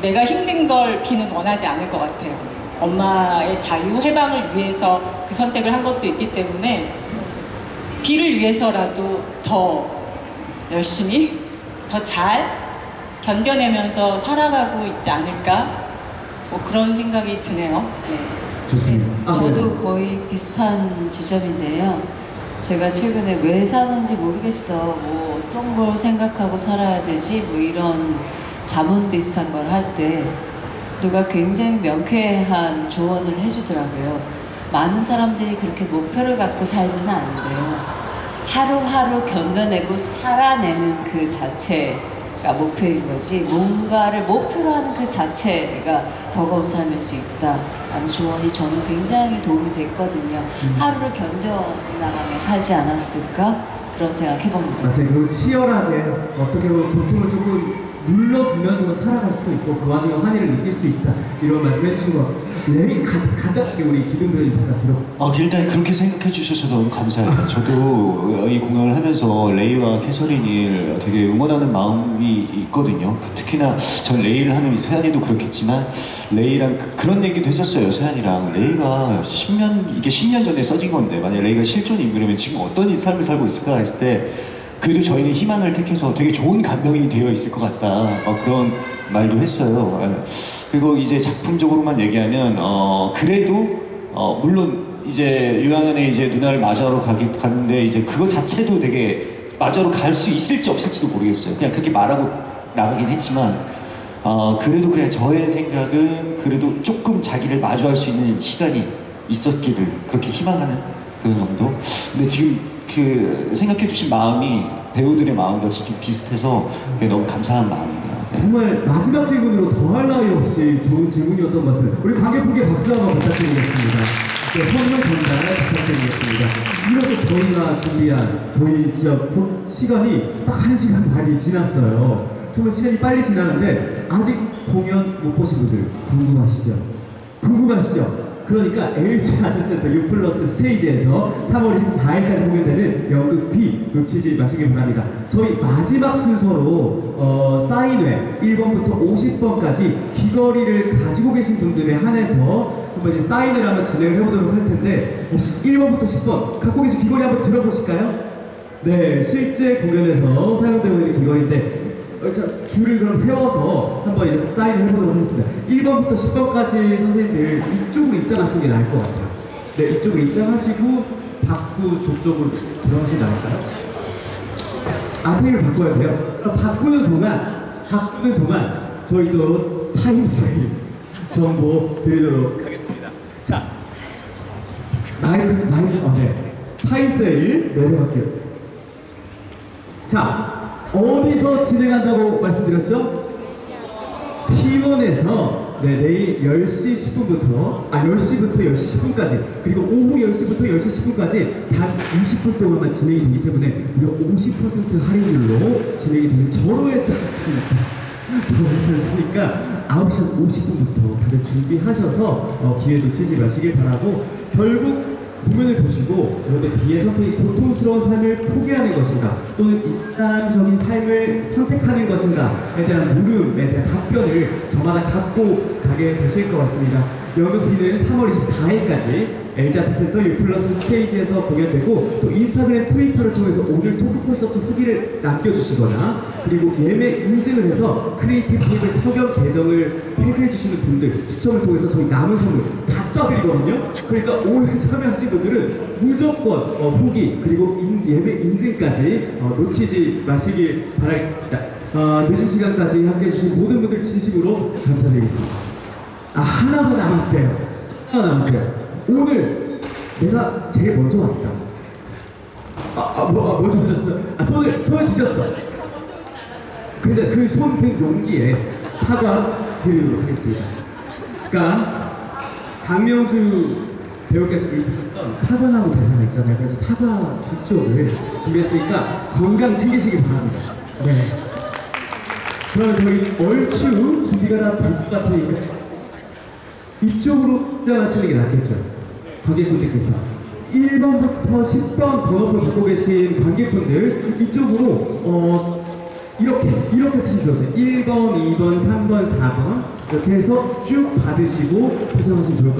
내가 힘든 걸 비는 원하지 않을 것 같아요. 엄마의 자유, 해방을 위해서 그 선택을 한 것도 있기 때문에 비를 위해서라도 더 열심히, 더 잘 견뎌내면서 살아가고 있지 않을까? 뭐 그런 생각이 드네요. 네. 좋습니다. 저도 거의 비슷한 지점인데요. 제가 최근에 왜 사는지 모르겠어. 뭐 어떤 걸 생각하고 살아야 되지? 뭐 이런 자문 비슷한 걸 할 때 누가 굉장히 명쾌한 조언을 해주더라고요. 많은 사람들이 그렇게 목표를 갖고 살지는 않는데요. 하루하루 견뎌내고 살아내는 그 자체가 목표인 거지, 뭔가를 목표로 하는 그 자체가 버거운 삶일 수 있다라는 조언이 저는 굉장히 도움이 됐거든요. 하루를 견뎌나가며 살지 않았을까? 그런 생각 해봅니다. 맞아요. 그리고 치열하게 어떻게 보면 고통을 조금 눌러두면서 살아갈 수도 있고 그 와중에 환희를 느낄 수 있다. 이런 말씀 해주신 거 레이 가볍게 우리 기동 배우님 다 들어. 일단 그렇게 생각해 주셔서 너무 감사해요. 저도 이 공연을 하면서 레이와 캐서린을 되게 응원하는 마음이 있거든요. 특히나 전 레이를 하는 세안이도 그렇겠지만 레이랑 그런 얘기도 했었어요. 세안이랑 레이가 10년 전에 써진 건데 만약 레이가 실존 인물이면 지금 어떤 삶을 살고 있을까 했을 때 그래도 저희는 희망을 택해서 되게 좋은 감동이 되어 있을 것 같다. 그런 말도 했어요. 예. 그리고 이제 작품적으로만 얘기하면 그래도 물론 이제 요양원에 이제 누나를 마주하러 갔는데 이제 그거 자체도 되게 마주하러 갈 수 있을지 없을지도 모르겠어요. 그냥 그렇게 말하고 나가긴 했지만 그래도 그냥 저의 생각은 그래도 조금 자기를 마주할 수 있는 시간이 있었기를 그렇게 희망하는 그 정도. 근데 지금 그 생각해주신 마음이 배우들의 마음같이 좀 비슷해서 그게 너무 감사한 마음입니다. 네. 정말 마지막 질문으로 더할 나위 없이 좋은 질문이었던 것 같습니다. 우리 관객분께 박수 한번 부탁드리겠습니다. 네, 선물 전달 부탁드리겠습니다. 이렇게 저희가 준비한 저희 진짜 시간이 딱 1시간 반이 지났어요. 정말 시간이 빨리 지나는데 아직 공연 못 보신 분들 궁금하시죠? 궁금하시죠? 그러니까 LG 아트센터 U+ 스테이지에서 3월 24일까지 공연되는 연극 B 놓치지 마시길 바랍니다. 저희 마지막 순서로 사인회 1번부터 50번까지 귀걸이를 가지고 계신 분들에 한해서 한번 이제 사인을 한번 진행을 해보도록 할 텐데 혹시 1번부터 10번 갖고 계신 귀걸이 한번 들어보실까요? 네, 실제 공연에서 사용되고 있는 귀걸이인데 줄을 그럼 세워서 한번 이제 사인을 해보도록 하겠습니다. 1번부터 10번까지 선생님들 이쪽으로 입장하시는 게 나을 것 같아요. 네, 이쪽으로 입장하시고 바꾸 저쪽으로 들어가시면 나을까요? 테이블 바꿔야 돼요. 그럼 바꾸는 동안 저희도 타임세일 정보 드리도록 하겠습니다. 자, 네. 타임세일 내려갈게요. 자, 어디서 진행한다고 말씀드렸죠? T1에서 내일 10시 10분부터 10시부터 10시 10분까지 그리고 오후 10시부터 10시 10분까지 단 20분 동안만 진행이 되기 때문에 무려 50% 할인율로 진행이 되는 절호의 찬스입니다. 절호의 찬스니까 9시 50분부터 다들 준비하셔서 기회 놓치지 마시길 바라고 결국 공연을 보시고 여러분의 비의 선택이 고통스러운 삶을 포기하는 것인가 또는 일반적인 삶을 선택하는 것인가에 대한 물음에 대한 답변을 저마다 갖고 가게 되실 것 같습니다. 연극비는 3월 24일까지 LG 아트센터 U+ 스테이지에서 공연되고 또 인스타그램, 트위터를 통해서 오늘 토크 콘서트 후기를 남겨주시거나 그리고 예매 인증을 해서 크리에이티브 테이블 석연 계정을 태그해 주시는 분들 추첨을 통해서 저희 남은 선물 다 쏴드리거든요. 그러니까 오늘 참여하신 분들은 무조건 후기 그리고 예매 인증까지 놓치지 마시길 바라겠습니다. 늦은 시간까지 함께해 주신 모든 분들 진심으로 감사드리겠습니다. 하나만 남았대요. 하나 남았대요. 오늘 내가 제일 먼저 왔다. 먼저 오셨어. 손을 드셨어. 근데 그 손 든 용기에 사과 드리도록 하겠습니다. 그러니까 강명주 배우께서 읽으셨던 사과나무 대사가 있잖아요. 그래서 사과 두 쪽을 준비했으니까 건강 챙기시기 바랍니다. 네. 그럼 저희 얼추 준비가 다 된 것 같으니까 이쪽으로 입장하시는 게 낫겠죠. 관객분들께서 1번부터 10번 번호표 갖고 계신 관객분들 이쪽으로 이렇게 쓰시면 좋으세요. 1번, 2번, 3번, 4번 이렇게 해서 쭉 받으시고 포장하시면 좋을 것 같아요.